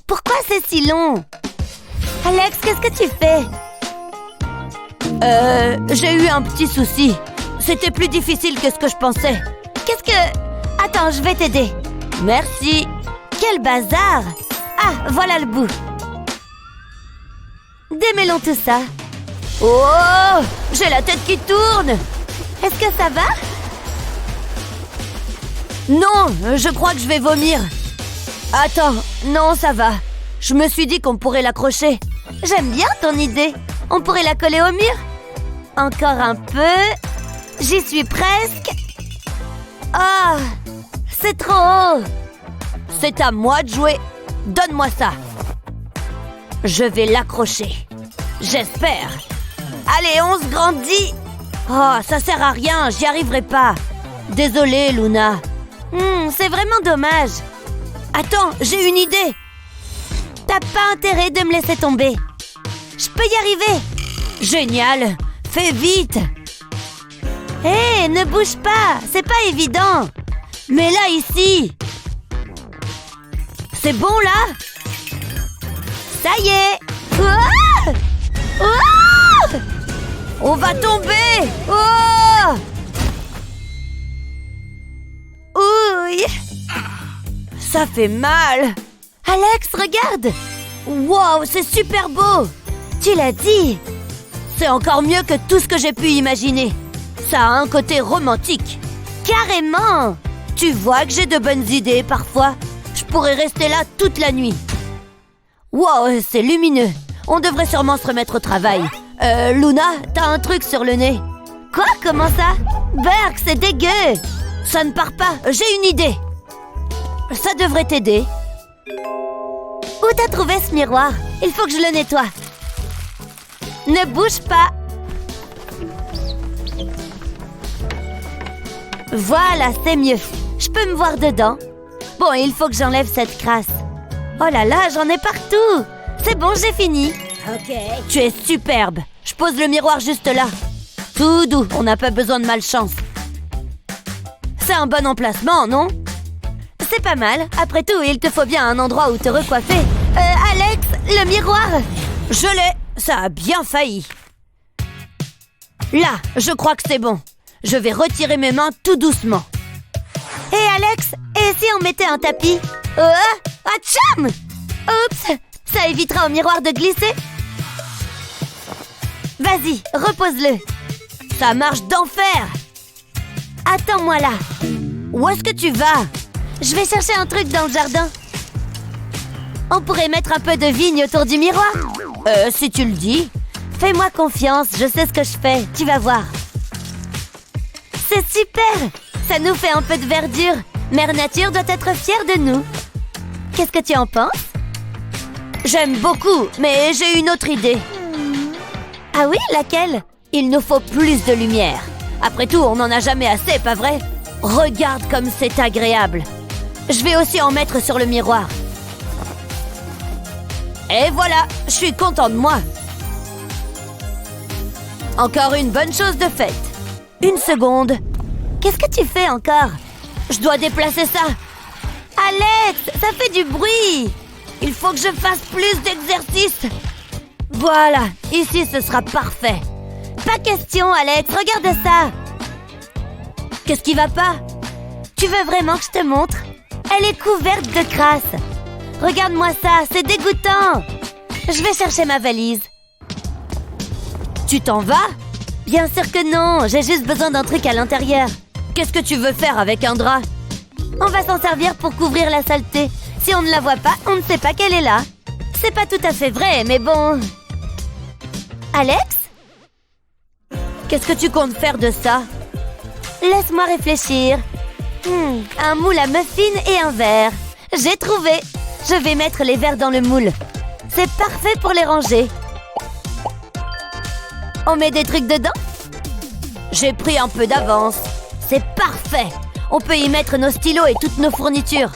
Pourquoi c'est si long? Alex, qu'est-ce que tu fais? J'ai eu un petit souci. C'était plus difficile que ce que je pensais. Qu'est-ce que... Attends, je vais t'aider. Merci. Quel bazar! Ah, voilà le bout. Démêlons tout ça. Oh! J'ai la tête qui tourne! Est-ce que ça va? Non, je crois que je vais vomir. Attends, non, ça va. Je me suis dit qu'on pourrait l'accrocher. J'aime bien ton idée. On pourrait la coller au mur. Encore un peu. J'y suis presque. Oh, c'est trop haut. C'est à moi de jouer. Donne-moi ça. Je vais l'accrocher. J'espère. Allez, on se grandit. Oh, ça sert à rien, j'y arriverai pas. Désolée, Luna. C'est vraiment dommage. Attends, j'ai une idée. T'as pas intérêt de me laisser tomber. Je peux y arriver. Génial. Fais vite. Hé, ne bouge pas. C'est pas évident. Mais là, ici. C'est bon, là? Ça y est. Ouah! Ouah! On va tomber! Oh! Ouille! Ça fait mal! Alex, regarde! Wow, c'est super beau! Tu l'as dit! C'est encore mieux que tout ce que j'ai pu imaginer. Ça a un côté romantique. Carrément! Tu vois que j'ai de bonnes idées parfois. Je pourrais rester là toute la nuit. Wow, c'est lumineux. On devrait sûrement se remettre au travail. Luna, t'as un truc sur le nez. Quoi? Comment ça? Berk, c'est dégueu! Ça ne part pas. J'ai une idée. Ça devrait t'aider. Où t'as trouvé ce miroir? Il faut que je le nettoie. Ne bouge pas. Voilà, c'est mieux. Je peux me voir dedans. Bon, il faut que j'enlève cette crasse. Oh là là, j'en ai partout. C'est bon, j'ai fini. Ok. Tu es superbe. Je pose le miroir juste là. Tout doux, on n'a pas besoin de malchance. C'est un bon emplacement, non? C'est pas mal. Après tout, il te faut bien un endroit où te recoiffer. Alex, le miroir. Je l'ai. Ça a bien failli. Là, je crois que c'est bon. Je vais retirer mes mains tout doucement. Hé Alex, et si on mettait un tapis? Atcham! Oups, ça évitera au miroir de glisser. Vas-y, repose-le. Ça marche d'enfer. Attends-moi là. Où est-ce que tu vas? Je vais chercher un truc dans le jardin. On pourrait mettre un peu de vigne autour du miroir. Si tu le dis. Fais-moi confiance, je sais ce que je fais. Tu vas voir. C'est super! Ça nous fait un peu de verdure. Mère Nature doit être fière de nous. Qu'est-ce que tu en penses? J'aime beaucoup, mais j'ai une autre idée. Ah oui, laquelle? Il nous faut plus de lumière. Après tout, on n'en a jamais assez, pas vrai? Regarde comme c'est agréable. Je vais aussi en mettre sur le miroir. Et voilà, je suis content de moi. Encore une bonne chose de faite. Une seconde. Qu'est-ce que tu fais encore? Je dois déplacer ça. Alex, ça fait du bruit. Il faut que je fasse plus d'exercice. Voilà, ici ce sera parfait. Pas question, Alex, regarde ça. Qu'est-ce qui va pas? Tu veux vraiment que je te montre? Elle est couverte de crasse. Regarde-moi ça, c'est dégoûtant. Je vais chercher ma valise. Tu t'en vas? Bien sûr que non, j'ai juste besoin d'un truc à l'intérieur. Qu'est-ce que tu veux faire avec un drap? On va s'en servir pour couvrir la saleté. Si on ne la voit pas, on ne sait pas qu'elle est là. C'est pas tout à fait vrai, mais bon... Alex? Qu'est-ce que tu comptes faire de ça? Laisse-moi réfléchir. Un moule à muffins et un verre. J'ai trouvé. Je vais mettre les verres dans le moule. C'est parfait pour les ranger. On met des trucs dedans? J'ai pris un peu d'avance. C'est parfait. On peut y mettre nos stylos et toutes nos fournitures.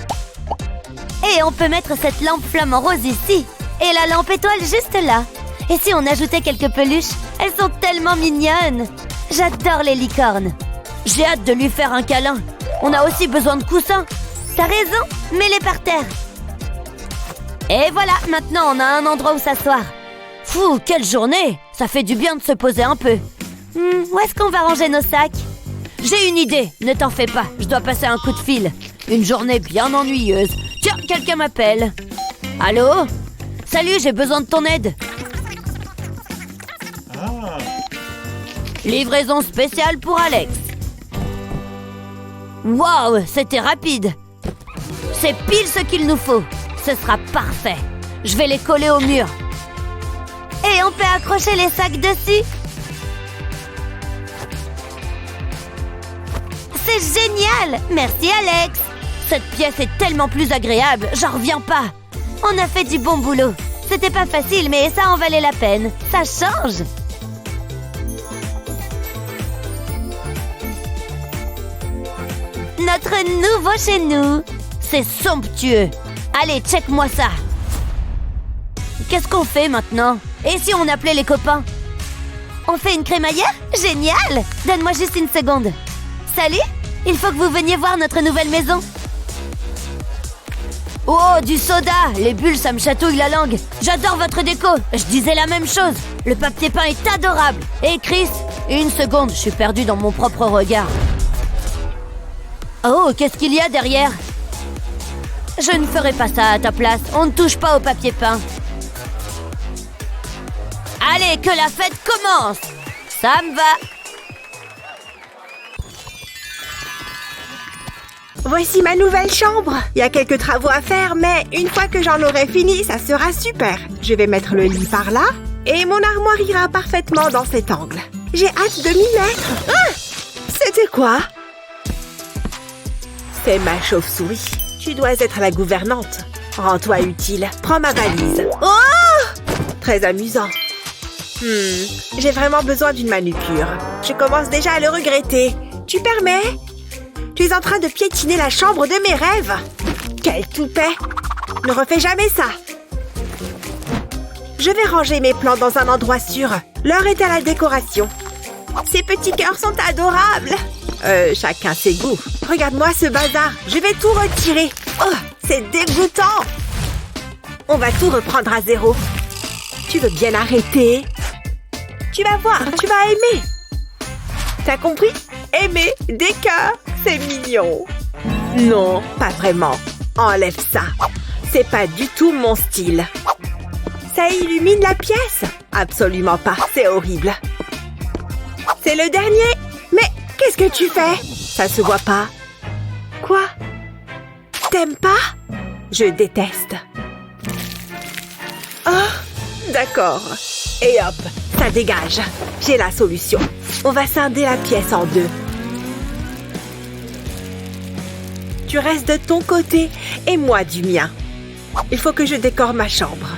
Et on peut mettre cette lampe flamant rose ici. Et la lampe étoile juste là. Et si on ajoutait quelques peluches? Elles sont tellement mignonnes. J'adore les licornes. J'ai hâte de lui faire un câlin. On a aussi besoin de coussins. T'as raison, mets-les par terre. Et voilà, maintenant on a un endroit où s'asseoir. Fou, quelle journée! Ça fait du bien de se poser un peu. Où est-ce qu'on va ranger nos sacs? J'ai une idée, ne t'en fais pas, je dois passer un coup de fil. Une journée bien ennuyeuse. Tiens, quelqu'un m'appelle. Allô? Salut, j'ai besoin de ton aide. Livraison spéciale pour Alex. Waouh, c'était rapide. C'est pile ce qu'il nous faut. Ce sera parfait. Je vais les coller au mur. Et on peut accrocher les sacs dessus. C'est génial! Merci Alex. Cette pièce est tellement plus agréable, j'en reviens pas. On a fait du bon boulot. C'était pas facile, mais ça en valait la peine. Ça change. Notre nouveau chez nous. C'est somptueux. Allez, check-moi ça. Qu'est-ce qu'on fait maintenant? Et si on appelait les copains? On fait une crémaillère? Génial! Donne-moi juste une seconde. Salut! Il faut que vous veniez voir notre nouvelle maison. Oh, du soda! Les bulles, ça me chatouille la langue. J'adore votre déco. Je disais la même chose. Le papier peint est adorable. Et Chris, une seconde, je suis perdue dans mon propre regard. Oh, qu'est-ce qu'il y a derrière? Je ne ferai pas ça à ta place. On ne touche pas au papier peint. Allez, que la fête commence! Ça me va. Voici ma nouvelle chambre. Il y a quelques travaux à faire, mais une fois que j'en aurai fini, ça sera super. Je vais mettre le lit par là et mon armoire ira parfaitement dans cet angle. J'ai hâte de m'y mettre. Ah! C'était quoi? C'est ma chauve-souris. Tu dois être la gouvernante. Rends-toi utile. Prends ma valise. Oh! Très amusant. J'ai vraiment besoin d'une manucure. Je commence déjà à le regretter. Tu permets? Tu es en train de piétiner la chambre de mes rêves. Quel toupet! Ne refais jamais ça. Je vais ranger mes plants dans un endroit sûr. L'heure est à la décoration. Ces petits cœurs sont adorables. Chacun ses goûts. Regarde-moi ce bazar. Je vais tout retirer. Oh, c'est dégoûtant. On va tout reprendre à zéro. Tu veux bien arrêter? Tu vas voir, tu vas aimer. T'as compris? Aimer des cœurs, c'est mignon. Non, pas vraiment. Enlève ça. C'est pas du tout mon style. Ça illumine la pièce? Absolument pas, c'est horrible. C'est le dernier. Mais qu'est-ce que tu fais? Ça se voit pas. Quoi? T'aimes pas? Je déteste. Oh, d'accord. Et hop, ça dégage. J'ai la solution. On va scinder la pièce en deux. Tu restes de ton côté et moi du mien. Il faut que je décore ma chambre.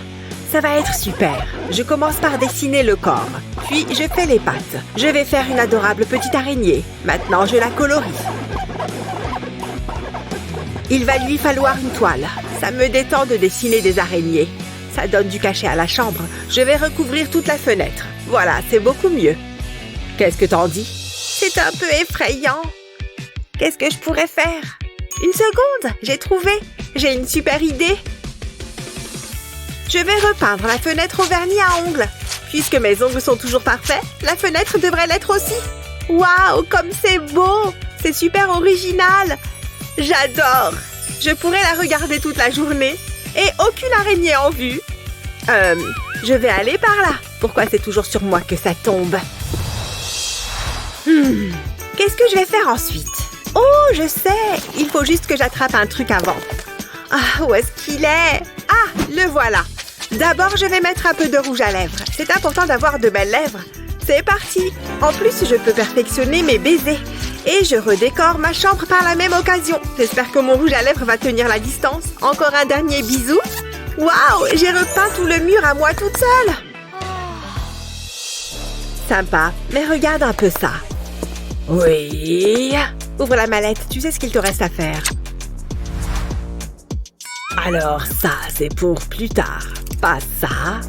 Ça va être super. Je commence par dessiner le corps. Puis, je fais les pattes. Je vais faire une adorable petite araignée. Maintenant, je la colorie. Il va lui falloir une toile. Ça me détend de dessiner des araignées. Ça donne du cachet à la chambre. Je vais recouvrir toute la fenêtre. Voilà, c'est beaucoup mieux. Qu'est-ce que t'en dis? C'est un peu effrayant. Qu'est-ce que je pourrais faire? Une seconde, j'ai trouvé. J'ai une super idée. Je vais repeindre la fenêtre au vernis à ongles. Puisque mes ongles sont toujours parfaits, la fenêtre devrait l'être aussi. Waouh, comme c'est beau! C'est super original. J'adore. Je pourrais la regarder toute la journée. Et aucune araignée en vue. Je vais aller par là. Pourquoi c'est toujours sur moi que ça tombe? Qu'est-ce que je vais faire ensuite? Oh, je sais. Il faut juste que j'attrape un truc avant. Ah, où est-ce qu'il est? Ah, le voilà. D'abord, je vais mettre un peu de rouge à lèvres. C'est important d'avoir de belles lèvres. C'est parti. En plus, je peux perfectionner mes baisers. Et je redécore ma chambre par la même occasion. J'espère que mon rouge à lèvres va tenir la distance. Encore un dernier bisou. Waouh, j'ai repeint tout le mur à moi toute seule. Sympa, mais regarde un peu ça. Oui. Ouvre la mallette, tu sais ce qu'il te reste à faire. Alors ça, c'est pour plus tard. Pas ça.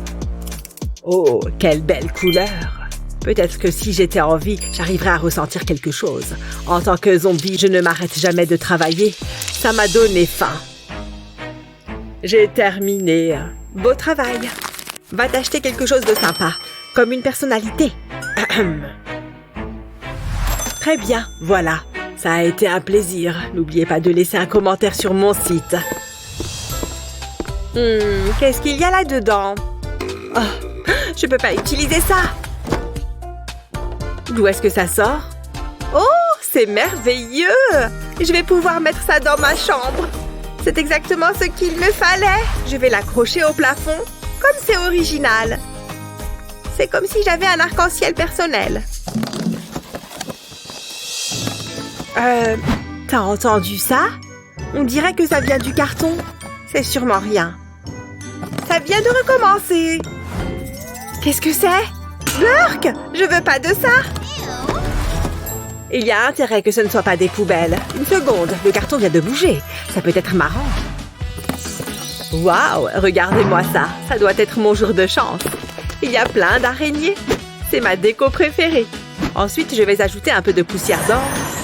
Oh, quelle belle couleur. Peut-être que si j'étais en vie, j'arriverais à ressentir quelque chose. En tant que zombie, je ne m'arrête jamais de travailler. Ça m'a donné faim. J'ai terminé. Beau travail. Va t'acheter quelque chose de sympa, comme une personnalité. Très bien, voilà. Ça a été un plaisir. N'oubliez pas de laisser un commentaire sur mon site. Qu'est-ce qu'il y a là-dedans? Oh, je peux pas utiliser ça. D'où est-ce que ça sort? Oh, c'est merveilleux! Je vais pouvoir mettre ça dans ma chambre. C'est exactement ce qu'il me fallait. Je vais l'accrocher au plafond, comme c'est original. C'est comme si j'avais un arc-en-ciel personnel. T'as entendu ça? On dirait que ça vient du carton. C'est sûrement rien. Ça vient de recommencer. Qu'est-ce que c'est? Blurk! Je veux pas de ça! Il y a intérêt que ce ne soit pas des poubelles. Une seconde, le carton vient de bouger. Ça peut être marrant. Waouh, regardez-moi ça. Ça doit être mon jour de chance. Il y a plein d'araignées. C'est ma déco préférée. Ensuite, je vais ajouter un peu de poussière d'or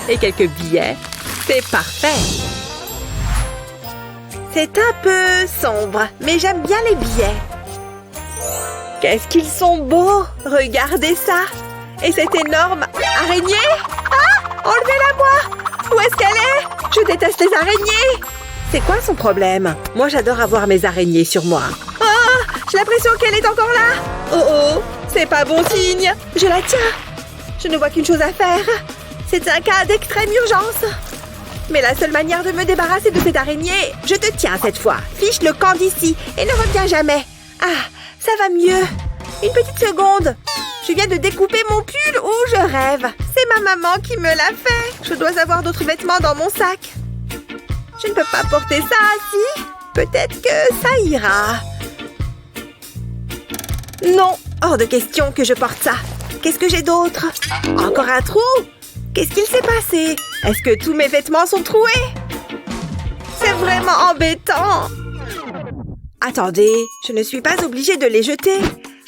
et quelques billets. C'est parfait. C'est un peu sombre, mais j'aime bien les billets. Qu'est-ce qu'ils sont beaux! Regardez ça! Et cette énorme araignée! Ah! Enlevez-la-moi! Où est-ce qu'elle est? Je déteste les araignées! C'est quoi son problème? Moi, j'adore avoir mes araignées sur moi. Ah! J'ai l'impression qu'elle est encore là! Oh oh! C'est pas bon signe! Je la tiens! Je ne vois qu'une chose à faire. C'est un cas d'extrême urgence. Mais la seule manière de me débarrasser de cette araignée, je te tiens cette fois. Fiche le camp d'ici et ne reviens jamais. Ah, ça va mieux. Une petite seconde. Je viens de découper mon pull. Oh, je rêve. C'est ma maman qui me l'a fait. Je dois avoir d'autres vêtements dans mon sac. Je ne peux pas porter ça assis. Peut-être que ça ira. Non, hors de question que je porte ça. Qu'est-ce que j'ai d'autre? Encore un trou? Qu'est-ce qu'il s'est passé? Est-ce que tous mes vêtements sont troués? C'est vraiment embêtant. Attendez, je ne suis pas obligée de les jeter.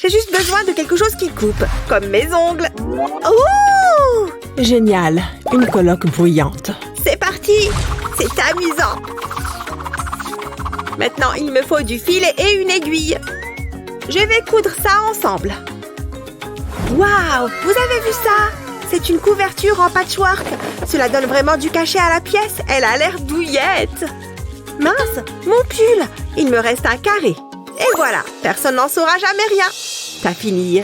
J'ai juste besoin de quelque chose qui coupe, comme mes ongles. Ouh! Génial, une colloque bruyante. C'est parti! C'est amusant. Maintenant, il me faut du fil et une aiguille. Je vais coudre ça ensemble. Waouh! Vous avez vu ça? C'est une couverture en patchwork. Cela donne vraiment du cachet à la pièce. Elle a l'air douillette. Mince, mon pull. Il me reste un carré. Et voilà, personne n'en saura jamais rien. T'as fini.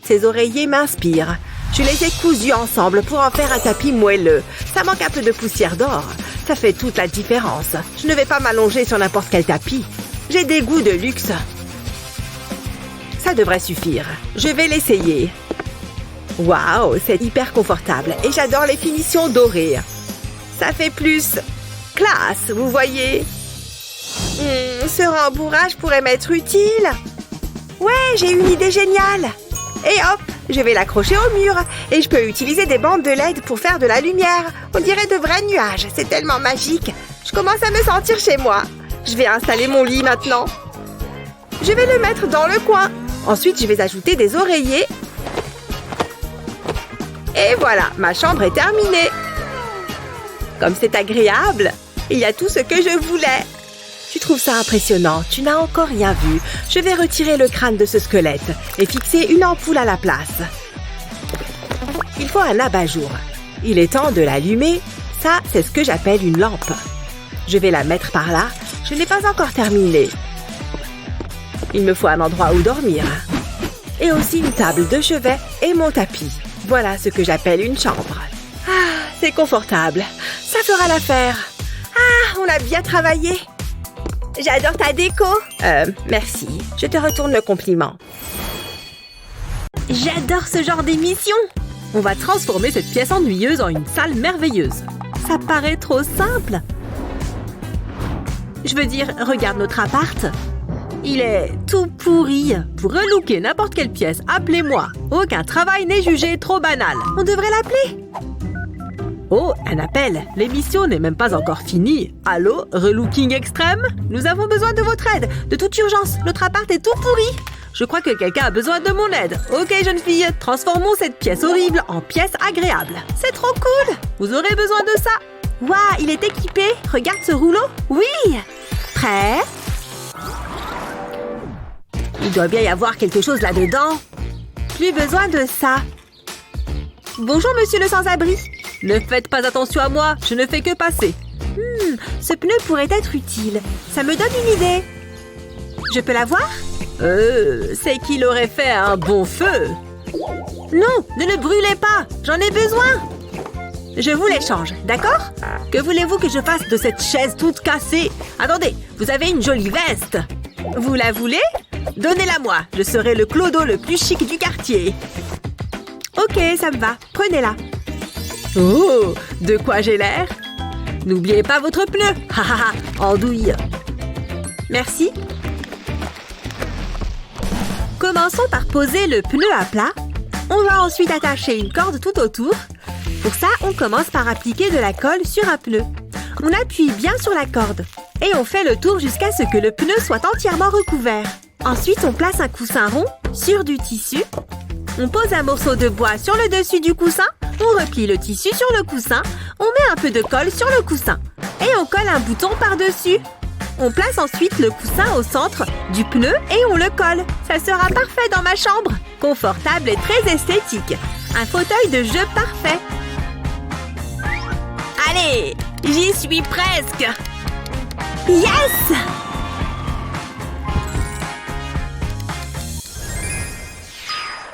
Ces oreillers m'inspirent. Je les ai cousus ensemble pour en faire un tapis moelleux. Ça manque un peu de poussière d'or. Ça fait toute la différence. Je ne vais pas m'allonger sur n'importe quel tapis. J'ai des goûts de luxe. Ça devrait suffire. Je vais l'essayer. Waouh, c'est hyper confortable et j'adore les finitions dorées. Ça fait plus classe, vous voyez. Ce rembourrage pourrait m'être utile. Ouais, j'ai une idée géniale. Et hop, je vais l'accrocher au mur et je peux utiliser des bandes de LED pour faire de la lumière. On dirait de vrais nuages, c'est tellement magique. Je commence à me sentir chez moi. Je vais installer mon lit maintenant. Je vais le mettre dans le coin. Ensuite, je vais ajouter des oreillers. Et voilà, ma chambre est terminée. Comme c'est agréable, il y a tout ce que je voulais. Tu trouves ça impressionnant? Tu n'as encore rien vu. Je vais retirer le crâne de ce squelette et fixer une ampoule à la place. Il faut un abat-jour. Il est temps de l'allumer. Ça, c'est ce que j'appelle une lampe. Je vais la mettre par là. Je n'ai pas encore terminé. Il me faut un endroit où dormir. Et aussi une table de chevet et mon tapis. Voilà ce que j'appelle une chambre. Ah, c'est confortable. Ça fera l'affaire. Ah, on a bien travaillé. J'adore ta déco. Merci. Je te retourne le compliment. J'adore ce genre d'émission. On va transformer cette pièce ennuyeuse en une salle merveilleuse. Ça paraît trop simple. Je veux dire, regarde notre appart. Il est tout pourri. Pour relooker n'importe quelle pièce, appelez-moi. Aucun travail n'est jugé trop banal. On devrait l'appeler. Oh, un appel. L'émission n'est même pas encore finie. Allô, relooking extrême? Nous avons besoin de votre aide. De toute urgence, notre appart est tout pourri. Je crois que quelqu'un a besoin de mon aide. Ok, jeune fille, transformons cette pièce horrible en pièce agréable. C'est trop cool. Vous aurez besoin de ça. Waouh, il est équipé. Regarde ce rouleau. Oui. Prêt? Il doit bien y avoir quelque chose là-dedans. Plus besoin de ça. Bonjour, monsieur le sans-abri. Ne faites pas attention à moi, je ne fais que passer. Ce pneu pourrait être utile. Ça me donne une idée. Je peux l'avoir? C'est qu'il aurait fait un bon feu. Non, ne le brûlez pas. J'en ai besoin. Je vous l'échange, d'accord? Que voulez-vous que je fasse de cette chaise toute cassée? Attendez, vous avez une jolie veste. Vous la voulez? Donnez-la-moi, je serai le clodo le plus chic du quartier. Ok, ça me va. Prenez-la. Oh, de quoi j'ai l'air? N'oubliez pas votre pneu. Ha ha ha, andouille. Merci. Commençons par poser le pneu à plat. On va ensuite attacher une corde tout autour. Pour ça, on commence par appliquer de la colle sur un pneu. On appuie bien sur la corde et on fait le tour jusqu'à ce que le pneu soit entièrement recouvert. Ensuite, on place un coussin rond sur du tissu. On pose un morceau de bois sur le dessus du coussin. On replie le tissu sur le coussin. On met un peu de colle sur le coussin. Et on colle un bouton par-dessus. On place ensuite le coussin au centre du pneu et on le colle. Ça sera parfait dans ma chambre. Confortable et très esthétique. Un fauteuil de jeu parfait. Allez, j'y suis presque. Yes!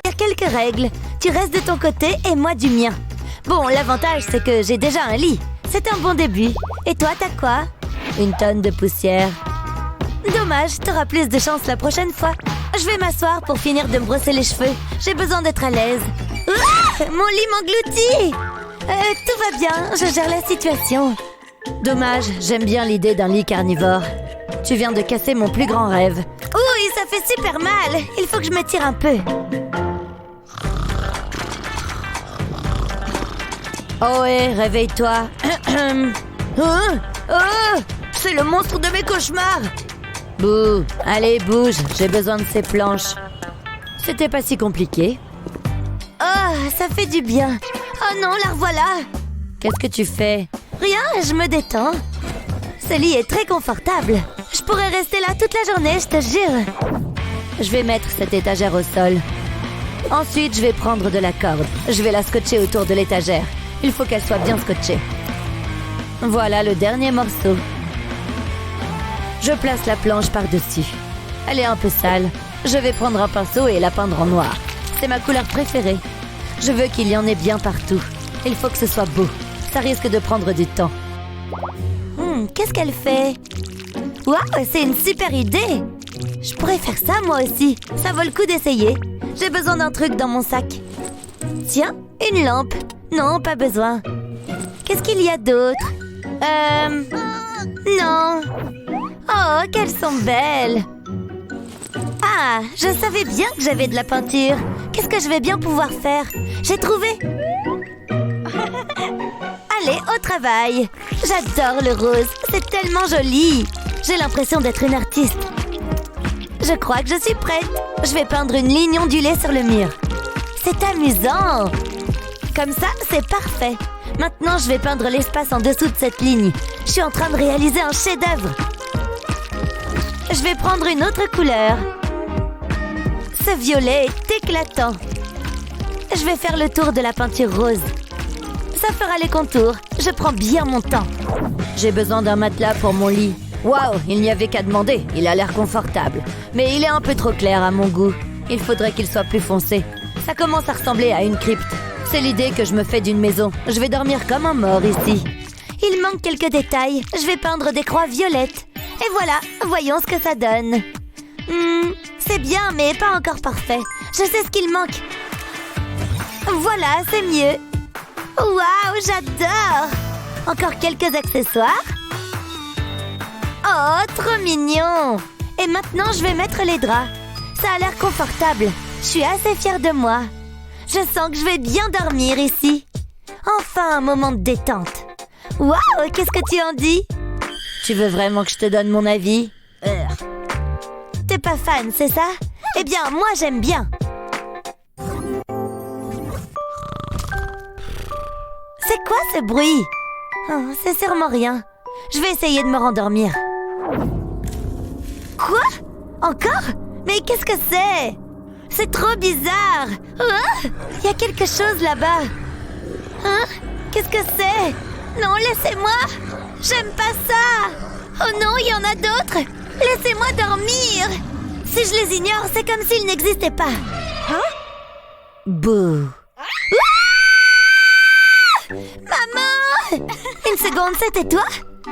Il y a quelques règles. Tu restes de ton côté et moi du mien. Bon, l'avantage, c'est que j'ai déjà un lit. C'est un bon début. Et toi, t'as quoi? Une tonne de poussière. Dommage, t'auras plus de chance la prochaine fois. Je vais m'asseoir pour finir de me brosser les cheveux. J'ai besoin d'être à l'aise. Ouah! Mon lit m'engloutit! Tout va bien, je gère la situation. Dommage, j'aime bien l'idée d'un lit carnivore. Tu viens de casser mon plus grand rêve. Ouh, ça fait super mal. Il faut que je m'étire un peu. Oh, hé, réveille-toi. Oh, c'est le monstre de mes cauchemars. Bouh, allez, bouge. J'ai besoin de ces planches. C'était pas si compliqué. Oh, ça fait du bien. Oh non, la revoilà. Qu'est-ce que tu fais? Rien, je me détends. Ce lit est très confortable. Je pourrais rester là toute la journée, je te jure. Je vais mettre cette étagère au sol. Ensuite, je vais prendre de la corde. Je vais la scotcher autour de l'étagère. Il faut qu'elle soit bien scotchée. Voilà le dernier morceau. Je place la planche par-dessus. Elle est un peu sale. Je vais prendre un pinceau et la peindre en noir. C'est ma couleur préférée. Je veux qu'il y en ait bien partout. Il faut que ce soit beau. Ça risque de prendre du temps. Qu'est-ce qu'elle fait? Waouh, c'est une super idée! Je pourrais faire ça moi aussi. Ça vaut le coup d'essayer. J'ai besoin d'un truc dans mon sac. Tiens, une lampe. Non, pas besoin. Qu'est-ce qu'il y a d'autre? Non. Oh, qu'elles sont belles. Ah, je savais bien que j'avais de la peinture. Qu'est-ce que je vais bien pouvoir faire? J'ai trouvé. Allez, au travail. J'adore le rose. C'est tellement joli. J'ai l'impression d'être une artiste. Je crois que je suis prête. Je vais peindre une ligne ondulée sur le mur. C'est amusant. Comme ça, c'est parfait. Maintenant, je vais peindre l'espace en dessous de cette ligne. Je suis en train de réaliser un chef-d'œuvre. Je vais prendre une autre couleur. Ce violet est éclatant. Je vais faire le tour de la peinture rose. Ça fera les contours. Je prends bien mon temps. J'ai besoin d'un matelas pour mon lit. Waouh, il n'y avait qu'à demander. Il a l'air confortable. Mais il est un peu trop clair à mon goût. Il faudrait qu'il soit plus foncé. Ça commence à ressembler à une crypte. C'est l'idée que je me fais d'une maison. Je vais dormir comme un mort ici. Il manque quelques détails. Je vais peindre des croix violettes. Et voilà, voyons ce que ça donne. C'est bien, mais pas encore parfait. Je sais ce qu'il manque. Voilà, c'est mieux. Waouh, j'adore. Encore quelques accessoires. Oh, trop mignon. Et maintenant, je vais mettre les draps. Ça a l'air confortable. Je suis assez fière de moi. Je sens que je vais bien dormir ici. Enfin, un moment de détente. Waouh, qu'est-ce que tu en dis? Tu veux vraiment que je te donne mon avis? T'es pas fan, c'est ça? Eh bien, moi, j'aime bien. C'est quoi ce bruit? Oh, c'est sûrement rien. Je vais essayer de me rendormir. Quoi? Encore? Mais qu'est-ce que c'est? C'est trop bizarre. Il y a quelque chose là-bas. Hein? Qu'est-ce que c'est? Non, laissez-moi. J'aime pas ça. Oh non, il y en a d'autres. Laissez-moi dormir. Si je les ignore, c'est comme s'ils n'existaient pas. Hein? Bouh. Maman! Une seconde, c'était toi?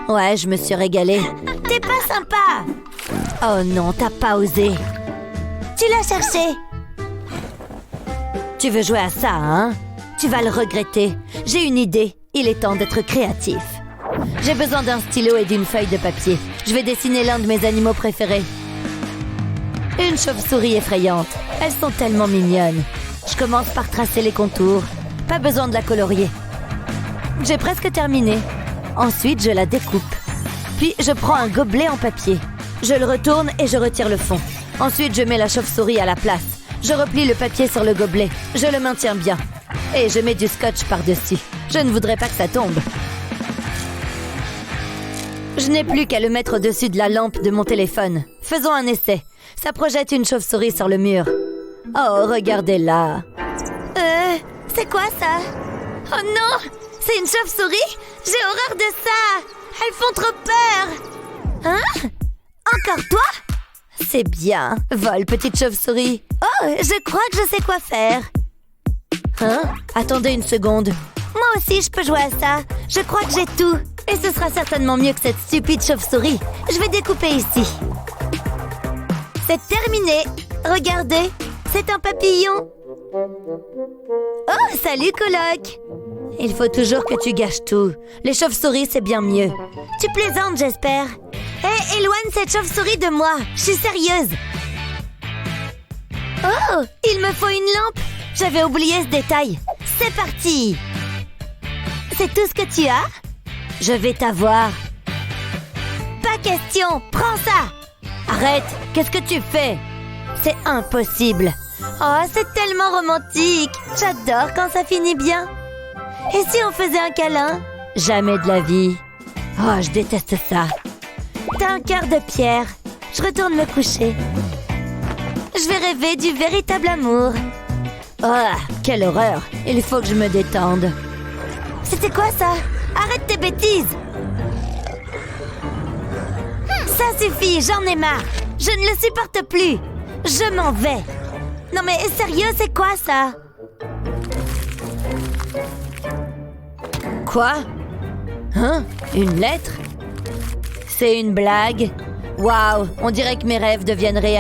Ouais, je me suis régalée. T'es pas sympa. Oh non, t'as pas osé. Tu l'as cherché. Tu veux jouer à ça, hein? Tu vas le regretter. J'ai une idée. Il est temps d'être créatif. J'ai besoin d'un stylo et d'une feuille de papier. Je vais dessiner l'un de mes animaux préférés. Une chauve-souris effrayante. Elles sont tellement mignonnes. Je commence par tracer les contours. Pas besoin de la colorier. J'ai presque terminé. Ensuite, je la découpe. Puis, je prends un gobelet en papier. Je le retourne et je retire le fond. Ensuite, je mets la chauve-souris à la place. Je replie le papier sur le gobelet. Je le maintiens bien. Et je mets du scotch par-dessus. Je ne voudrais pas que ça tombe. Je n'ai plus qu'à le mettre au-dessus de la lampe de mon téléphone. Faisons un essai. Ça projette une chauve-souris sur le mur. Oh, regardez-la. C'est quoi ça? Oh non! C'est une chauve-souris? J'ai horreur de ça! Elles font trop peur! Hein? Encore toi? C'est bien. Vole, petite chauve-souris. Oh, je crois que je sais quoi faire. Hein? Attendez une seconde. Moi aussi, je peux jouer à ça. Je crois que j'ai tout. Et ce sera certainement mieux que cette stupide chauve-souris. Je vais découper ici. C'est terminé. Regardez, c'est un papillon. Oh, salut, coloc. Il faut toujours que tu gâches tout. Les chauves-souris, c'est bien mieux. Tu plaisantes, j'espère. Hé, éloigne cette chauve-souris de moi. Je suis sérieuse. Oh, il me faut une lampe. J'avais oublié ce détail. C'est parti. C'est tout ce que tu as? Je vais t'avoir. Pas question, prends ça. Arrête, qu'est-ce que tu fais? C'est impossible. Oh, c'est tellement romantique. J'adore quand ça finit bien. Et si on faisait un câlin? Jamais de la vie. Oh, je déteste ça. T'as un cœur de pierre. Je retourne me coucher. Je vais rêver du véritable amour. Oh, quelle horreur. Il faut que je me détende. C'était quoi ça? Arrête tes bêtises. Ça suffit, j'en ai marre. Je ne le supporte plus. Je m'en vais. Non mais sérieux, c'est quoi ça? Quoi? Hein? Une lettre? C'est une blague? Waouh, on dirait que mes rêves deviennent réalité.